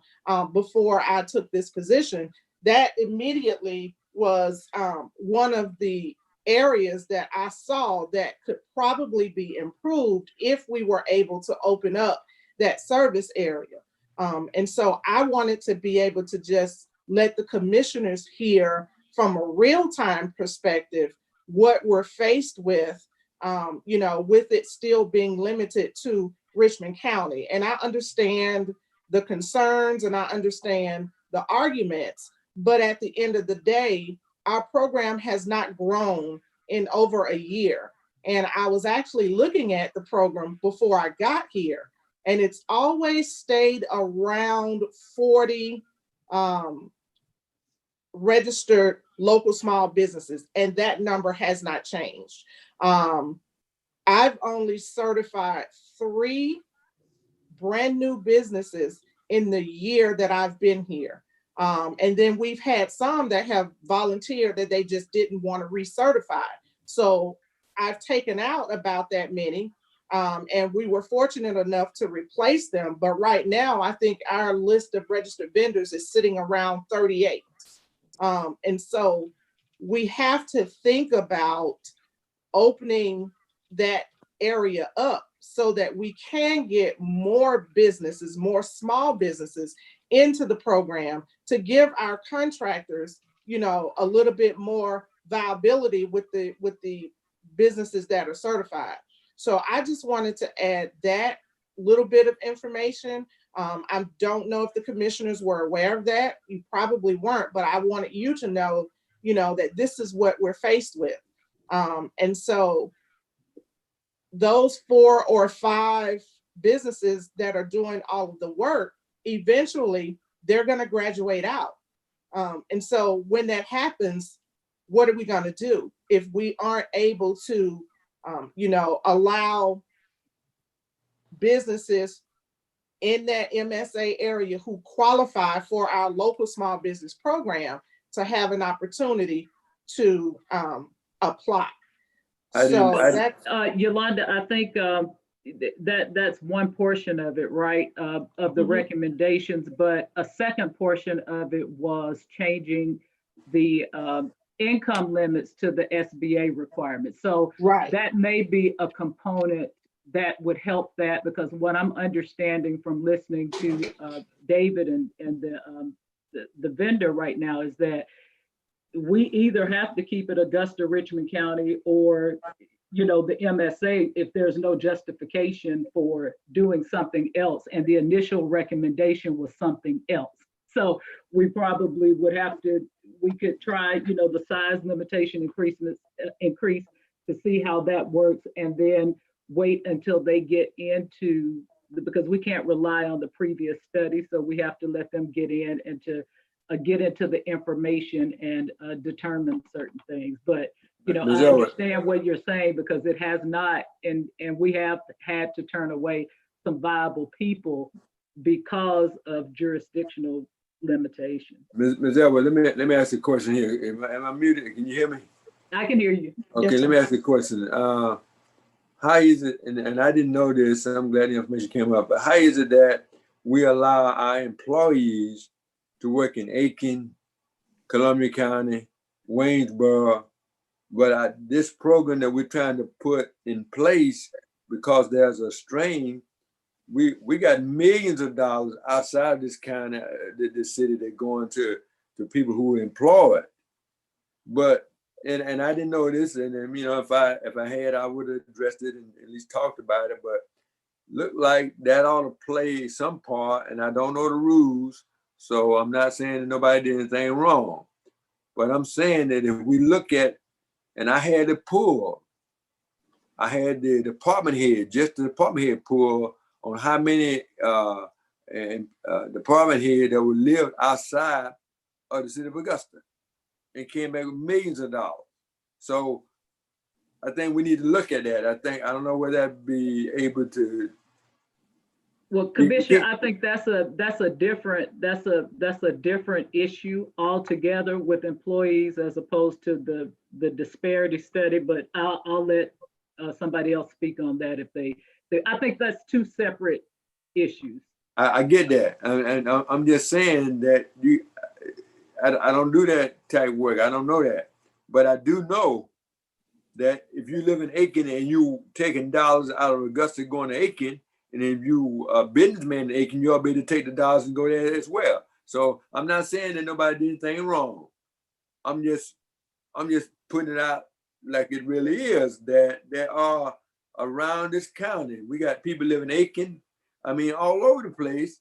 before I took this position, that immediately was one of the areas that I saw that could probably be improved if we were able to open up that service area. And so I wanted to be able to just let the commissioners hear from a real-time perspective what we're faced with, with it still being limited to Richmond County. And I understand the concerns and I understand the arguments, but at the end of the day, our program has not grown in over a year. And I was actually looking at the program before I got here, and it's always stayed around 40 registered local small businesses, and that number has not changed. I've only certified 3 brand new businesses in the year that I've been here. And then we've had some that have volunteered that they just didn't want to recertify. So I've taken out about that many, and we were fortunate enough to replace them. But right now, I think our list of registered vendors is sitting around 38. And so we have to think about opening that area up so that we can get more businesses, more small businesses into the program to give our contractors, a little bit more viability with the businesses that are certified. So I just wanted to add that little bit of information. I don't know if the commissioners were aware of that. You probably weren't, but I wanted you to know, that this is what we're faced with. And so those 4 or 5 businesses that are doing all of the work, eventually they're going to graduate out. And so when that happens, what are we going to do if we aren't able to, allow businesses in that MSA area who qualify for our local small business program to have an opportunity to apply? Yolanda, I think that's one portion of it, right? Of the recommendations, but a second portion of it was changing the income limits to the SBA requirements. So that may be a component that would help that, because what I'm understanding from listening to David and the vendor right now is that we either have to keep it Augusta, Richmond County, or, the MSA if there's no justification for doing something else. And the initial recommendation was something else. So we probably would have to, we could try, the size limitation increase to see how that works, and then wait until they get into, because we can't rely on the previous study. So we have to let them get in and to get into the information and determine certain things. But, I understand what you're saying, because it has not, and we have had to turn away some viable people because of jurisdictional limitations. Ms. Elwood, let me ask you a question here. Am I muted? Can you hear me? I can hear you. Okay, let me ask you a question. How is it, and I didn't know this, I'm glad the information came up, but how is it that we allow our employees to work in Aiken, Columbia County, Waynesboro, but this program that we're trying to put in place, because there's a strain, we got millions of dollars outside this county, this city, that going to people who are employed. But and I didn't know this, and then, you know, if I had, I would have addressed it and at least talked about it, but look like that ought to play some part, and I don't know the rules, so I'm not saying that nobody did anything wrong, but I'm saying that if we look at, and I had to pull, I had the department head, just the department head pull on how many department head that would live outside of the city of Augusta and came back with millions of dollars. So I think we need to look at that. I don't know whether that'd be able to. Well, Commissioner, I think that's a different issue altogether with employees as opposed to the disparity study. But I'll let somebody else speak on that if they. I think that's two separate issues. I get that, and I'm just saying that I don't do that type work. I don't know that, but I do know that if you live in Aiken and you taking dollars out of Augusta going to Aiken, and if you a businessman in Aiken, you'll be able to take the dollars and go there as well. So I'm not saying that nobody did anything wrong. I'm just putting it out like it really is, that there are around this county, we got people living in Aiken, I mean, all over the place,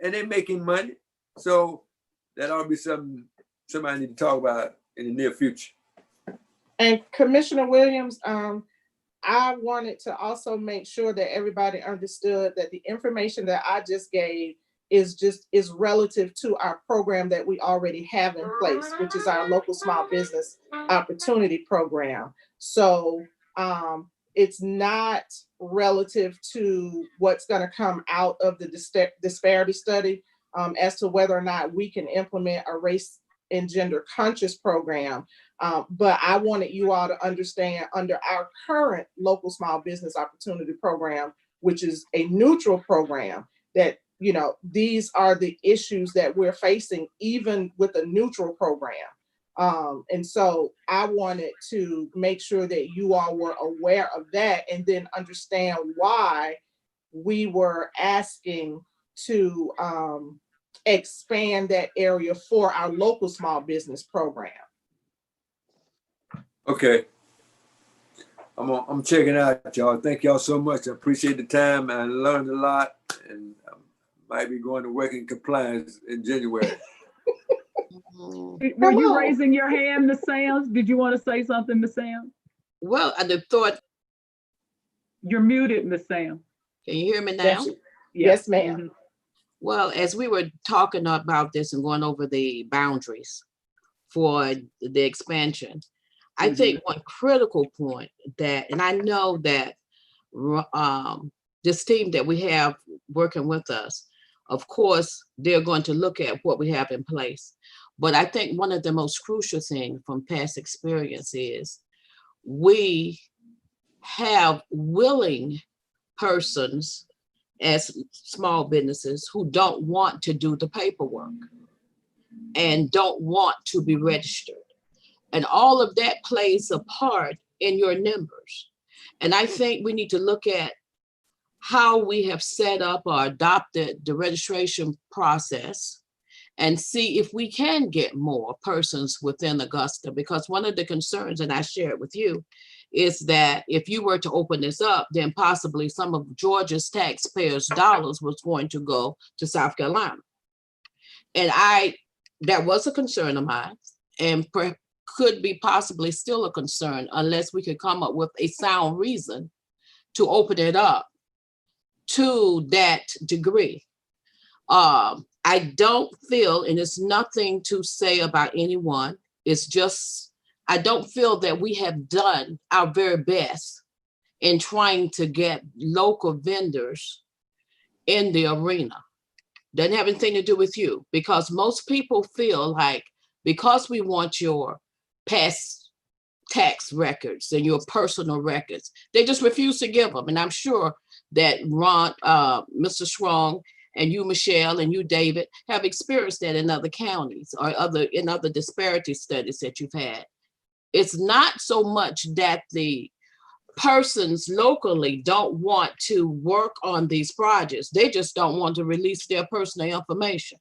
and they're making money. So that ought to be something somebody need to talk about in the near future. And Commissioner Williams, I wanted to also make sure that everybody understood that the information that I just gave is relative to our program that we already have in place, which is our local small business opportunity program. So it's not relative to what's going to come out of the disparity study as to whether or not we can implement a race and gender conscious program. But I wanted you all to understand under our current local small business opportunity program, which is a neutral program, that, you know, these are the issues that we're facing even with a neutral program. And so I wanted to make sure that you all were aware of that and then understand why we were asking to expand that area for our local small business program. Okay. I'm checking out, y'all. Thank y'all so much. I appreciate the time. I learned a lot, and I might be going to work in compliance in January. Were you raising your hand, Ms. Sams? Did you want to say something, Ms. Sams? Well, I thought. You're muted, Ms. Sams. Can you hear me now? Yes, ma'am. Mm-hmm. Well, as we were talking about this and going over the boundaries for the expansion, I think one critical point that, and I know that this team that we have working with us, of course, they're going to look at what we have in place. But I think one of the most crucial things from past experience is we have willing persons as small businesses who don't want to do the paperwork and don't want to be registered. And all of that plays a part in your numbers. And I think we need to look at how we have set up or adopted the registration process and see if we can get more persons within Augusta, because one of the concerns, and I share it with you, is that if you were to open this up, then possibly some of Georgia's taxpayers' dollars was going to go to South Carolina. And that was a concern of mine, and could be possibly still a concern unless we could come up with a sound reason to open it up to that degree. I don't feel, and it's nothing to say about anyone, it's just, I don't feel that we have done our very best in trying to get local vendors in the arena. Doesn't have anything to do with you, because most people feel like because we want your past tax records and your personal records, they just refuse to give them. And I'm sure that Mr. Strong, and you, Michelle, and you, David, have experienced that in other counties or in other disparity studies that you've had. It's not so much that the persons locally don't want to work on these projects. They just don't want to release their personal information.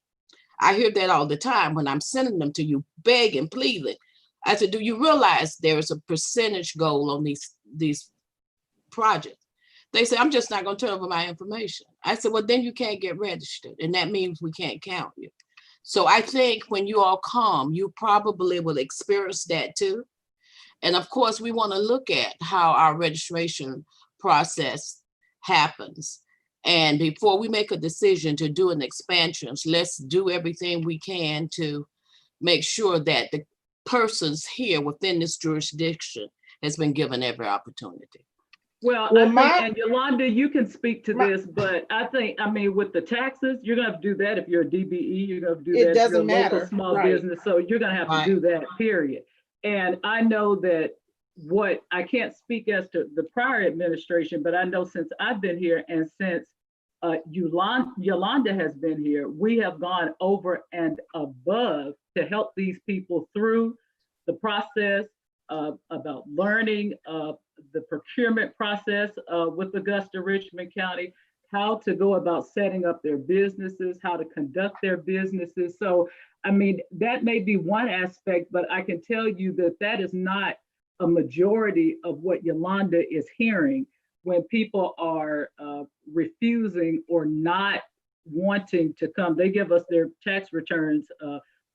I hear that all the time when I'm sending them to you, begging, pleading. I said, do you realize there is a percentage goal on these projects? They said, I'm just not going to turn over my information. I said, well, then you can't get registered. And that means we can't count you. So I think when you all come, you probably will experience that too. And of course, we want to look at how our registration process happens. And before we make a decision to do an expansion, let's do everything we can to make sure that the persons here within this jurisdiction has been given every opportunity. Well, I think, and Yolanda, you can speak to this, but I mean, with the taxes, you're gonna have to do that if you're a DBE, you're gonna have to do that. It doesn't if you're a local matter, small right. business, so you're gonna have to do that, period. And I know that I can't speak as to the prior administration, but I know since I've been here and since Yolanda has been here, we have gone over and above to help these people through the process about learning the procurement process with Augusta, Richmond County, how to go about setting up their businesses, how to conduct their businesses. So, I mean, that may be one aspect, but I can tell you that that is not a majority of what Yolanda is hearing when people are refusing or not wanting to come. They give us their tax returns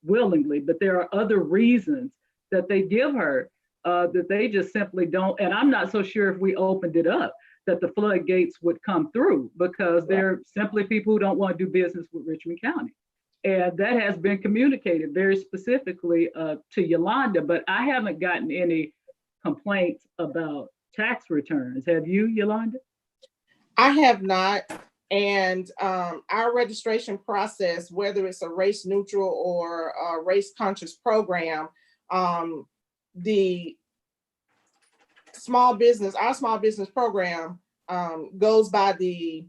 willingly, but there are other reasons that they give her that they just simply don't. And I'm not so sure if we opened it up that the floodgates would come through, because they're simply people who don't want to do business with Richmond County. And that has been communicated very specifically to Yolanda, but I haven't gotten any complaints about tax returns. Have you, Yolanda? I have not. And our registration process, whether it's a race neutral or a race conscious program, the our small business program goes by the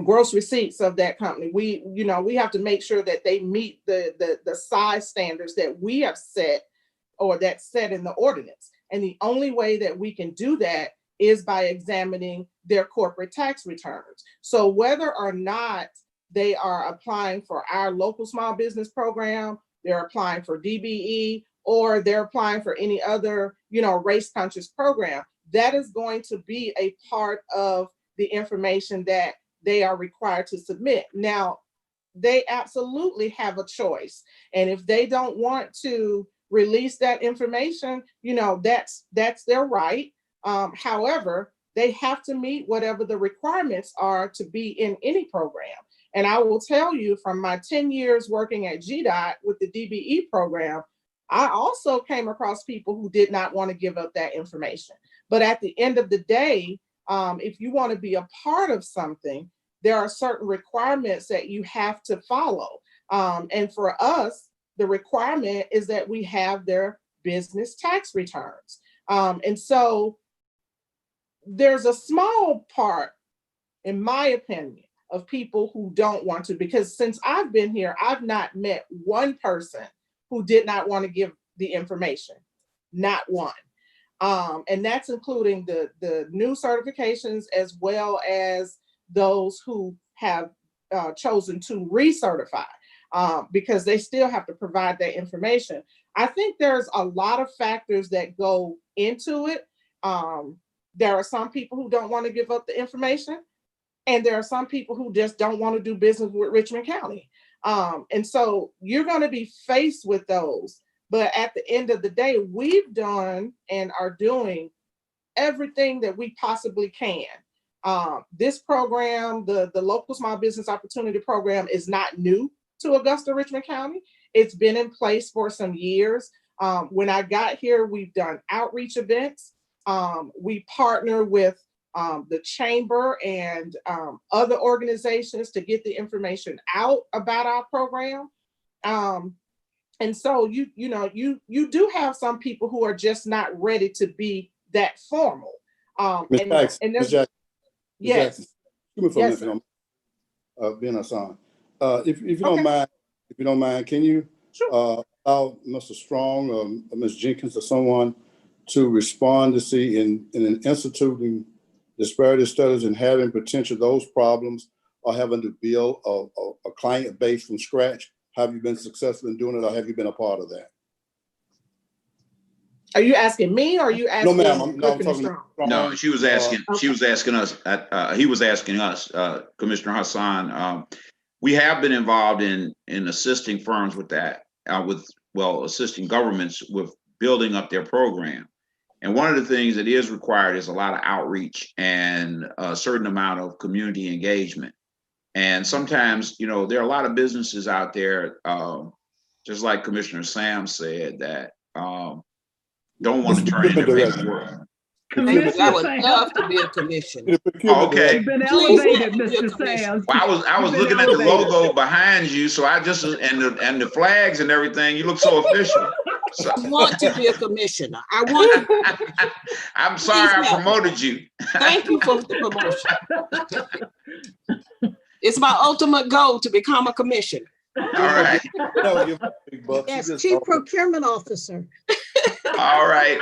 gross receipts of that company. We have to make sure that they meet the size standards that we have set or that's set in the ordinance. And the only way that we can do that is by examining their corporate tax returns. So whether or not they are applying for our local small business program, they're applying for DBE, or they're applying for any other, race conscious program, that is going to be a part of the information that they are required to submit. Now, they absolutely have a choice. And if they don't want to release that information, that's their right. However, they have to meet whatever the requirements are to be in any program. And I will tell you, from my 10 years working at GDOT with the DBE program, I also came across people who did not want to give up that information. But at the end of the day, if you want to be a part of something, there are certain requirements that you have to follow. And for us, the requirement is that we have their business tax returns. And so there's a small part, in my opinion, of people who don't want to, because since I've been here, I've not met one person who did not want to give the information, not one. And that's including the new certifications as well as those who have chosen to recertify, because they still have to provide that information. I think there's a lot of factors that go into it. There are some people who don't want to give up the information, and there are some people who just don't want to do business with Richmond County. And so you're going to be faced with those. But at the end of the day, we've done and are doing everything that we possibly can. This program, the Local Small Business Opportunity Program, is not new to Augusta, Richmond County. It's been in place for some years. When I got here, we've done outreach events. We partner with the chamber and other organizations to get the information out about our program. And so you do have some people who are just not ready to be that formal. Ms. Jackson, yes, excuse me for a minute, being Hassan. If you don't mind, can you allow Mr. Strong or Ms. Jenkins or someone to respond to see in instituting disparity studies and having potential those problems, or having to build a client base from scratch? Have you been successful in doing it, or have you been a part of that? Are you asking me or are you asking? No, ma'am, I'm Griffin talking. Strong? No, she was asking, she was asking us, he was asking us, Commissioner Hassan. We have been involved in assisting firms with that, assisting governments with building up their program. And one of the things that is required is a lot of outreach and a certain amount of community engagement. And sometimes, you know, there are a lot of businesses out there, just like Commissioner Sam said, that don't want to turn into big work. I would love to be a commissioner. Okay. You've been Please elevated, let me be a Mr. commissioner. Sam. Well, I was You've been looking at the elevated. logo behind you, so I just and the flags and everything. You look so official. So, I want to be a commissioner. I want to. I'm sorry I promoted you. Thank you for the promotion. It's my ultimate goal to become a commissioner. All right. Yes, Chief Procurement Officer. All right.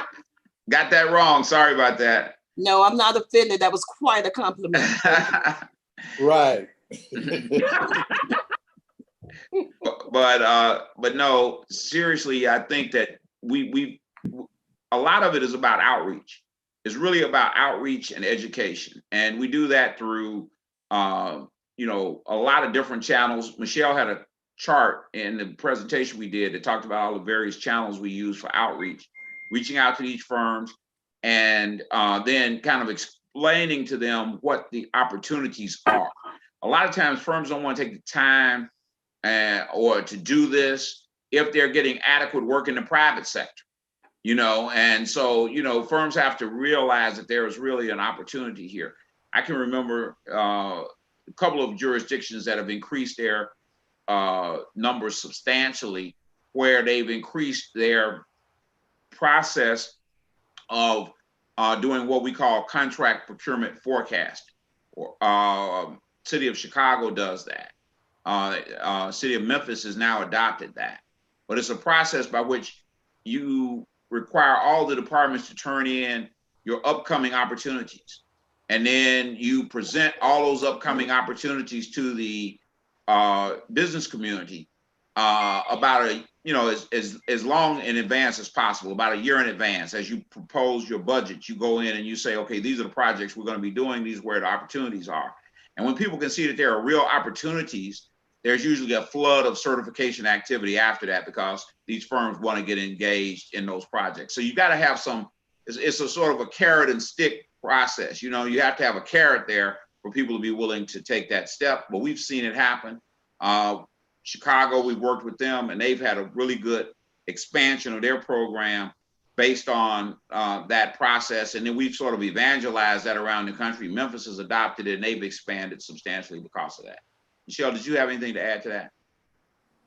Got that wrong. Sorry about that. No, I'm not offended. That was quite a compliment. Right. But no, seriously, I think that we a lot of it is about outreach. It's really about outreach and education. And we do that through you know, a lot of different channels. Michelle had a chart in the presentation we did that talked about all the various channels we use for outreach, reaching out to each firms, and then kind of explaining to them what the opportunities are. A lot of times firms don't want to take the time or to do this if they're getting adequate work in the private sector, you know, and so, you know, firms have to realize that there is really an opportunity here. I can remember a couple of jurisdictions that have increased their numbers substantially, where they've increased their process of doing what we call contract procurement forecast. City of Chicago does that. City of Memphis has now adopted that. But it's a process by which you require all the departments to turn in your upcoming opportunities. And then you present all those upcoming opportunities to the business community about a, you know, as long in advance as possible, about a year in advance. As you propose your budget, you go in and you say, okay, these are the projects we're going to be doing, these are where the opportunities are. And when people can see that there are real opportunities, there's usually a flood of certification activity after that, because these firms want to get engaged in those projects. So you got to have some, it's a sort of a carrot and stick process. You know, you have to have a carrot there for people to be willing to take that step, but we've seen it happen. Chicago, we've worked with them and they've had a really good expansion of their program based on that process. And then we've sort of evangelized that around the country. Memphis has adopted it and they've expanded substantially because of that. Michelle, did you have anything to add to that?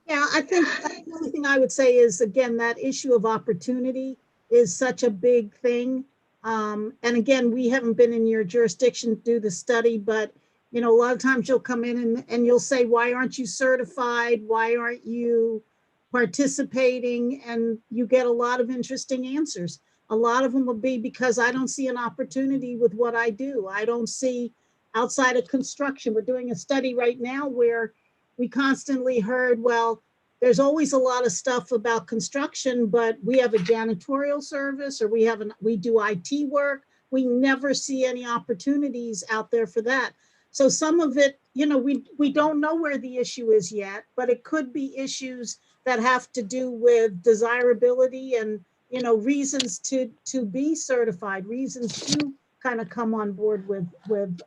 Yeah, I think the only thing I would say is, again, that issue of opportunity is such a big thing. And again, we haven't been in your jurisdiction to do the study, but you know, a lot of times you'll come in and you'll say, why aren't you certified? Why aren't you participating? And you get a lot of interesting answers. A lot of them will be because I don't see an opportunity with what I do. I don't see outside of construction. We're doing a study right now where we constantly heard, well, there's always a lot of stuff about construction, but we have a janitorial service or we do IT work. We never see any opportunities out there for that. So some of it, you know, we don't know where the issue is yet, but it could be issues that have to do with desirability and, you know, reasons to be certified, reasons to kind of come on board with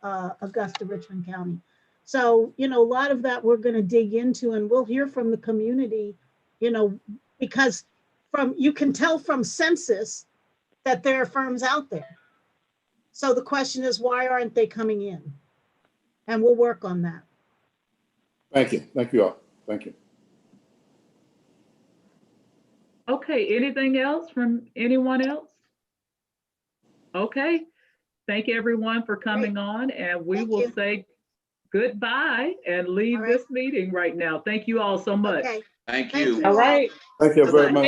Augusta, Richmond County. So, you know, a lot of that we're going to dig into, and we'll hear from the community, you know, because you can tell from census that there are firms out there. So the question is, why aren't they coming in? And we'll work on that. Thank you. Thank you all. Thank you. Okay, anything else from anyone else? Okay, thank you everyone for coming on, and we will say goodbye and leave this meeting right now. Thank you all so much. Okay. Thank you. All right. Thank you very much.